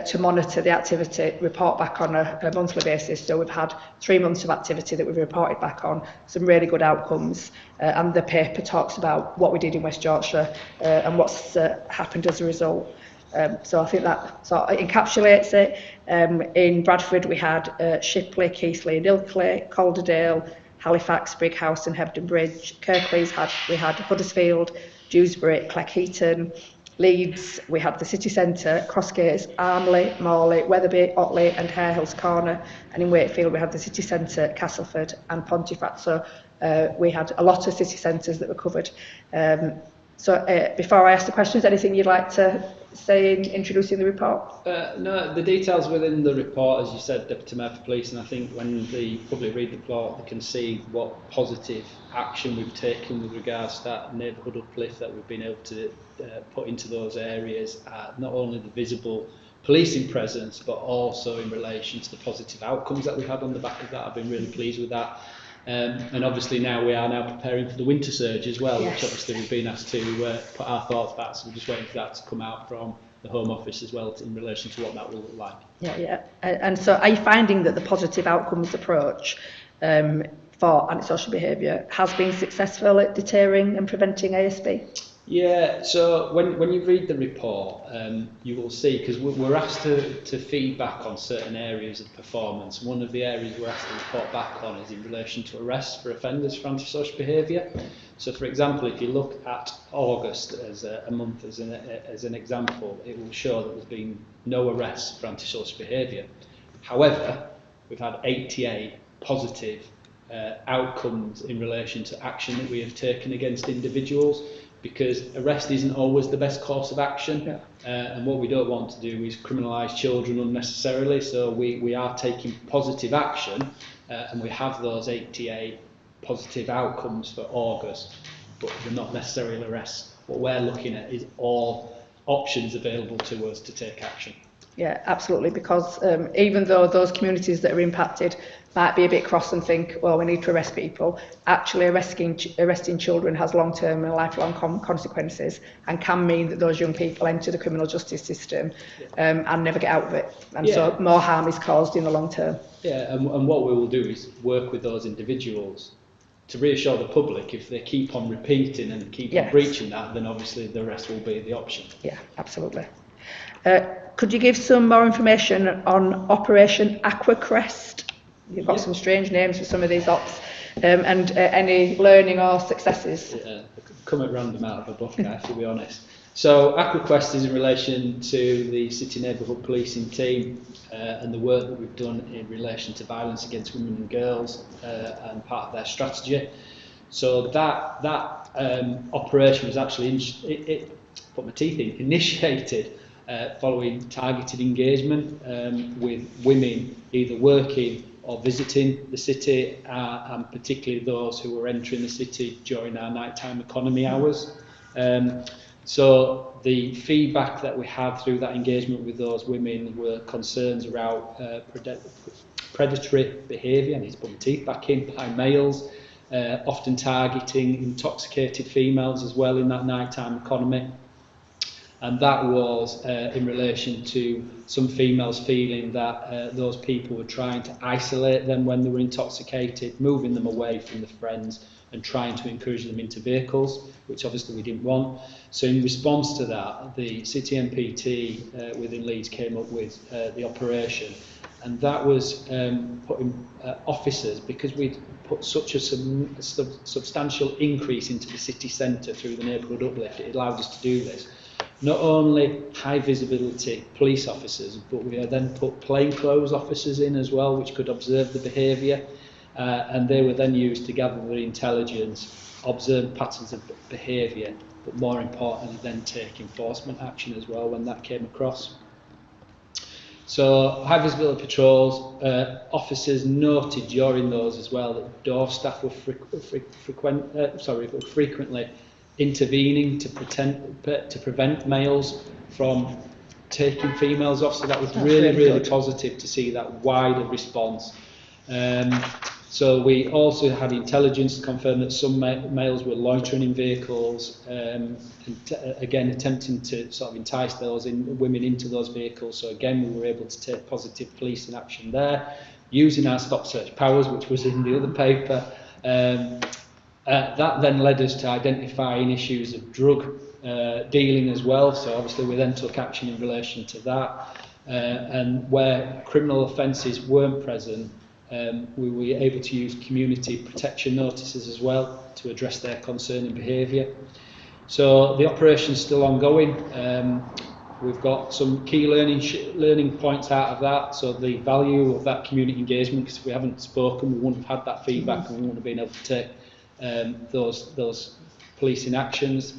to monitor the activity, report back on a monthly basis. So we've had 3 months of activity that we've reported back on, some really good outcomes, and the paper talks about what we did in West Yorkshire and what's happened as a result. So I think that sort of encapsulates it. In Bradford we had Shipley, Keighley and Ilkley, Calderdale, Halifax, Brighouse and Hebden Bridge. Kirklees we had Huddersfield, Dewsbury, Cleckheaton. Leeds, we had the city centre, Crossgates, Armley, Morley, Wetherby, Otley and Hare Hills Corner, and in Wakefield we had the city centre, Castleford and Pontefract. So we had a lot of city centres that were covered. So before I ask the questions, anything you'd like to saying, introducing the report? No, the details within the report, as you said, Deputy Mayor for Police, and I think when the public read the report, they can see what positive action we've taken with regards to that neighbourhood uplift that we've been able to put into those areas, not only the visible policing presence, but also in relation to the positive outcomes that we had on the back of that. I've been really pleased with that. And obviously now we are preparing for the winter surge as well, Yes. which obviously we've been asked to put our thoughts back, so we're just waiting for that to come out from the Home Office as well in relation to what that will look like. Yeah. And so are you finding that the positive outcomes approach for antisocial behaviour has been successful at deterring and preventing ASB? Yeah, so when you read the report, you will see, because we're asked to feedback on certain areas of performance. One of the areas we're asked to report back on is in relation to arrests for offenders for antisocial behaviour. So, for example, if you look at August as a month as an example, it will show that there's been no arrests for antisocial behaviour. However, we've had 88 positive outcomes in relation to action that we have taken against individuals, because arrest isn't always the best course of action, and what we don't want to do is criminalise children unnecessarily, so we are taking positive action, and we have those 88 positive outcomes for August, but they're not necessarily arrests. What we're looking at is all options available to us to take action. Yeah, absolutely, because even though those communities that are impacted might be a bit cross and think, well, we need to arrest people, actually arresting children has long-term and lifelong consequences, and can mean that those young people enter the criminal justice system and never get out of it. And so more harm is caused in the long term. Yeah, and what we will do is work with those individuals to reassure the public. If they keep on repeating and keep on breaching that, then obviously the rest will be the option. Yeah, absolutely. Could you give some more information on Operation Aquacrest? You've got some strange names for some of these ops, and any learning or successes? Come at random out of a book, I have to be honest. So Aquacrest is in relation to the City Neighbourhood Policing team and the work that we've done in relation to violence against women and girls and part of their strategy. So that operation was actually, put my teeth in, initiated following targeted engagement with women either working or visiting the city, and particularly those who were entering the city during our nighttime economy hours. So the feedback that we had through that engagement with those women were concerns around predatory behaviour, I need to put my teeth back in, by males, often targeting intoxicated females as well in that nighttime economy. And that was in relation to some females feeling that those people were trying to isolate them when they were intoxicated, moving them away from the friends and trying to encourage them into vehicles, which obviously we didn't want. So in response to that, the City MPT within Leeds came up with the operation, and that was putting officers, because we'd put such a substantial increase into the city centre through the neighbourhood uplift, it allowed us to do this. Not only high visibility police officers, but we then put plainclothes officers in as well, which could observe the behaviour, and they were then used to gather the intelligence, observe patterns of behaviour, but more importantly then take enforcement action as well when that came across. So high visibility patrols, officers noted during those as well that door staff were frequently intervening to prevent males from taking females off, so that was really positive to see that wider response. So we also had intelligence to confirm that some males were loitering in vehicles, and again attempting to sort of entice those women into those vehicles. So again we were able to take positive policing action there, using our stop search powers, which was in the other paper. That then led us to identifying issues of drug dealing as well, so obviously we then took action in relation to that, and where criminal offences weren't present, we were able to use community protection notices as well to address their concerning behaviour. So the operation's still ongoing. We've got some key learning points out of that, so the value of that community engagement, because if we haven't spoken we wouldn't have had that feedback and we wouldn't have been able to take those policing actions.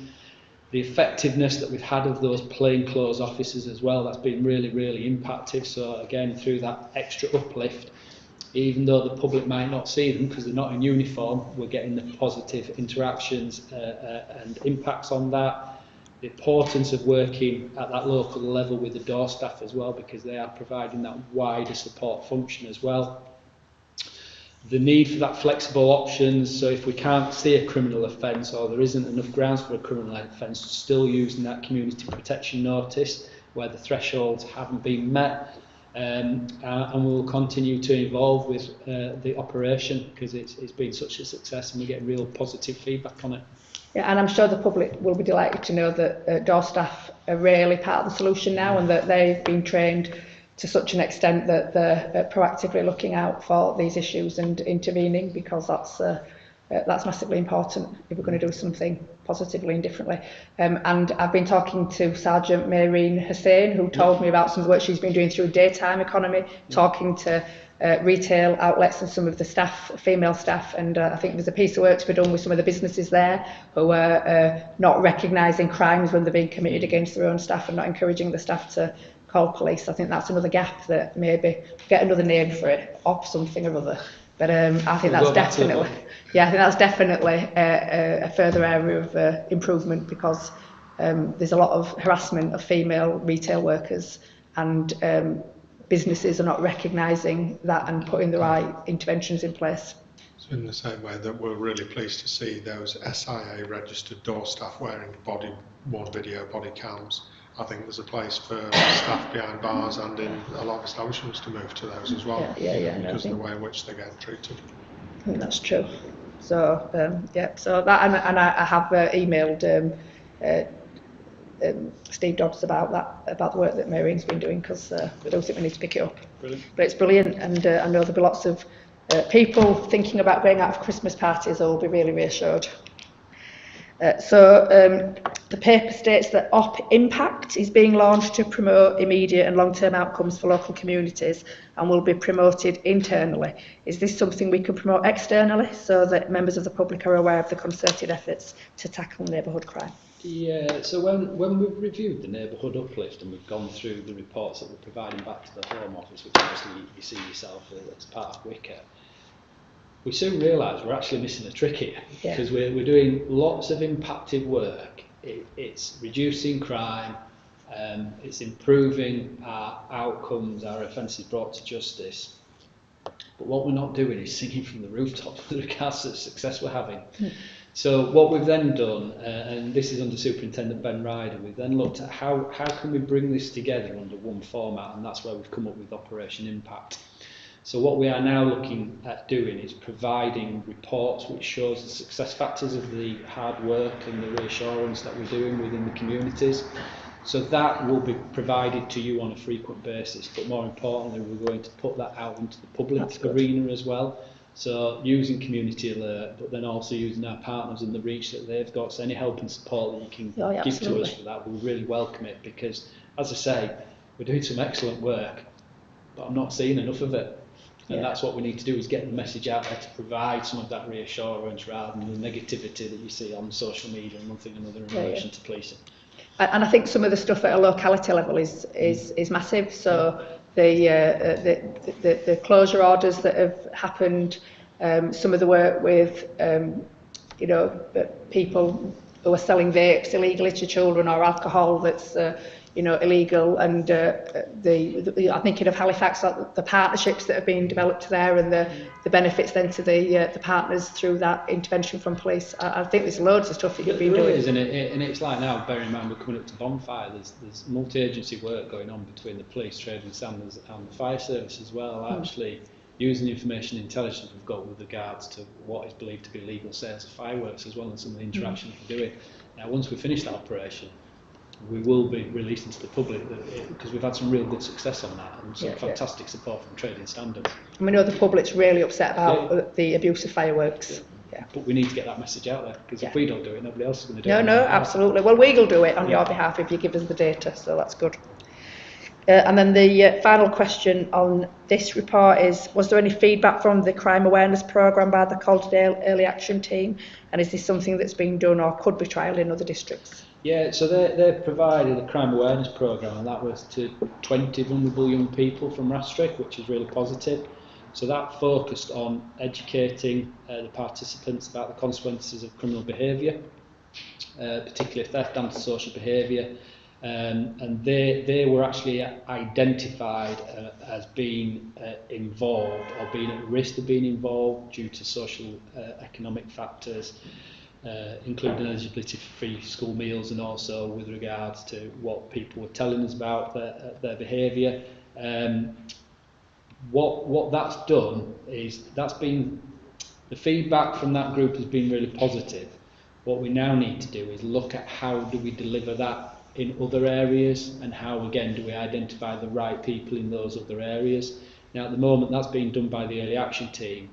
The effectiveness that we've had of those plainclothes officers as well, that's been really, really impactful. So again, through that extra uplift, even though the public might not see them because they're not in uniform, we're getting the positive interactions and impacts on that. The importance of working at that local level with the door staff as well, because they are providing that wider support function as well. The need for that flexible options, so if we can't see a criminal offence or there isn't enough grounds for a criminal offence, still using that community protection notice where the thresholds haven't been met. And we'll continue to evolve with the operation because it's been such a success and we get real positive feedback on it. Yeah, and I'm sure the public will be delighted to know that door staff are really part of the solution now, and that they've been trained to such an extent that they're proactively looking out for these issues and intervening, because that's massively important if we're going to do something positively and differently. And I've been talking to Sergeant Maureen Hussain, who told me about some of the work she's been doing through daytime economy, talking to retail outlets and some of the staff, female staff, and I think there's a piece of work to be done with some of the businesses there who are not recognising crimes when they're being committed against their own staff and not encouraging the staff to call police. I think that's another gap that maybe get another name for it, op something or other. But I think that's definitely, I think that's definitely a further area of improvement, because there's a lot of harassment of female retail workers, and businesses are not recognising that and putting the right interventions in place. So in the same way that we're really pleased to see those SIA registered door staff wearing worn video body cams, I think there's a place for staff behind bars and in a lot of establishments to move to those as well. Because of the way in which they're getting treated. I think that's true. So so that, and I have emailed Steve Dodds about the work that Maureen's been doing, because we don't think we need to pick it up. Brilliant. But it's brilliant, and I know there'll be lots of people thinking about going out for Christmas parties who will be really reassured. The paper states that OP Impact is being launched to promote immediate and long-term outcomes for local communities and will be promoted internally. Is this something we can promote externally so that members of the public are aware of the concerted efforts to tackle neighbourhood crime? Yeah, so when we've reviewed the neighbourhood uplift and we've gone through the reports that we're providing back to the Home Office, which obviously you see yourself as part of Wicker, we soon realised we're actually missing a trick here, because we're doing lots of impacted work. It's reducing crime, it's improving our outcomes, our offences brought to justice. But what we're not doing is singing from the rooftops with regards to the success we're having. So what we've then done, and this is under Superintendent Ben Ryder, we've then looked at how can we bring this together under one format, and that's where we've come up with Operation Impact. So what we are now looking at doing is providing reports which shows the success factors of the hard work and the reassurance that we're doing within the communities. So that will be provided to you on a frequent basis, but more importantly, we're going to put that out into the public arena as well. So using Community Alert, but then also using our partners and the reach that they've got. So any help and support that you can give to us for that, we'll really welcome it, because, as I say, we're doing some excellent work, but I'm not seeing enough of it. And that's what we need to do, is get the message out there to provide some of that reassurance rather than the negativity that you see on social media and one thing or another in relation to policing. And I think some of the stuff at a locality level is massive. So the closure orders that have happened, some of the work with people who are selling vapes illegally to children, or alcohol that's illegal, and I'm thinking of Halifax, the partnerships that have been developed there, and the benefits then to the partners through that intervention from police. I think there's loads of stuff that you've been doing. There is, and it's like now, bear in mind we're coming up to bonfire, there's multi-agency work going on between the police, trading standards and the fire service as well, actually using the information intelligence we've got with regards to what is believed to be legal sales of fireworks as well, and some of the interaction that we're doing. Now once we finish that operation, we will be releasing to the public, because we've had some real good success on that, and some fantastic support from trading standards. And we know the public's really upset about the abuse of fireworks. But we need to get that message out there, because if we don't do it, nobody else is going to do it. No, absolutely. Well, we'll do it on your behalf if you give us the data, so that's good. And then the final question on this report is, was there any feedback from the crime awareness programme by the Calderdale Early Action Team, and is this something that's been done or could be trialled in other districts? Yeah, so they provided a crime awareness programme, and that was to 20 vulnerable young people from Rastrick, which is really positive. So that focused on educating the participants about the consequences of criminal behaviour, particularly theft, antisocial behaviour, and they were actually identified as being involved or being at risk of being involved due to social economic factors, including eligibility for free school meals, and also with regards to what people were telling us about their behaviour. What that's done is the feedback from that group has been really positive. What we now need to do is look at how do we deliver that in other areas, and how again do we identify the right people in those other areas. Now at the moment that's being done by the early action team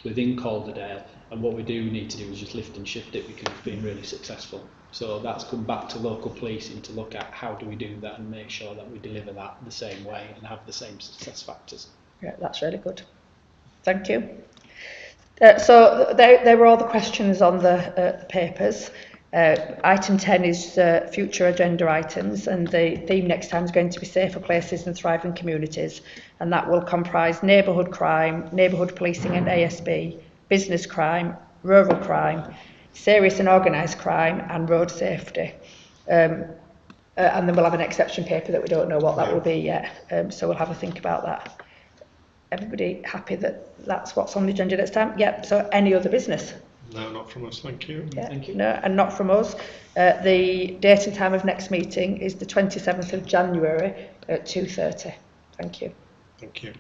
within Calderdale, and what we do need to do is just lift and shift it because it's been really successful. So that's come back to local policing to look at how do we do that and make sure that we deliver that the same way and have the same success factors. Yeah, that's really good. Thank you. So there were all the questions on the papers. Item 10 is future agenda items, and the theme next time is going to be safer places and thriving communities, and that will comprise neighbourhood crime, neighbourhood policing and ASB, business crime, rural crime, serious and organised crime, and road safety. And then we'll have an exception paper that we don't know what that will be yet, so we'll have a think about that. Everybody happy that that's what's on the agenda next time? Yep, so any other business? No, not from us, thank you. Yeah, Thank you. no, and not from us. The date and time of next meeting is the 27th of January at 2:30. Thank you. Thank you.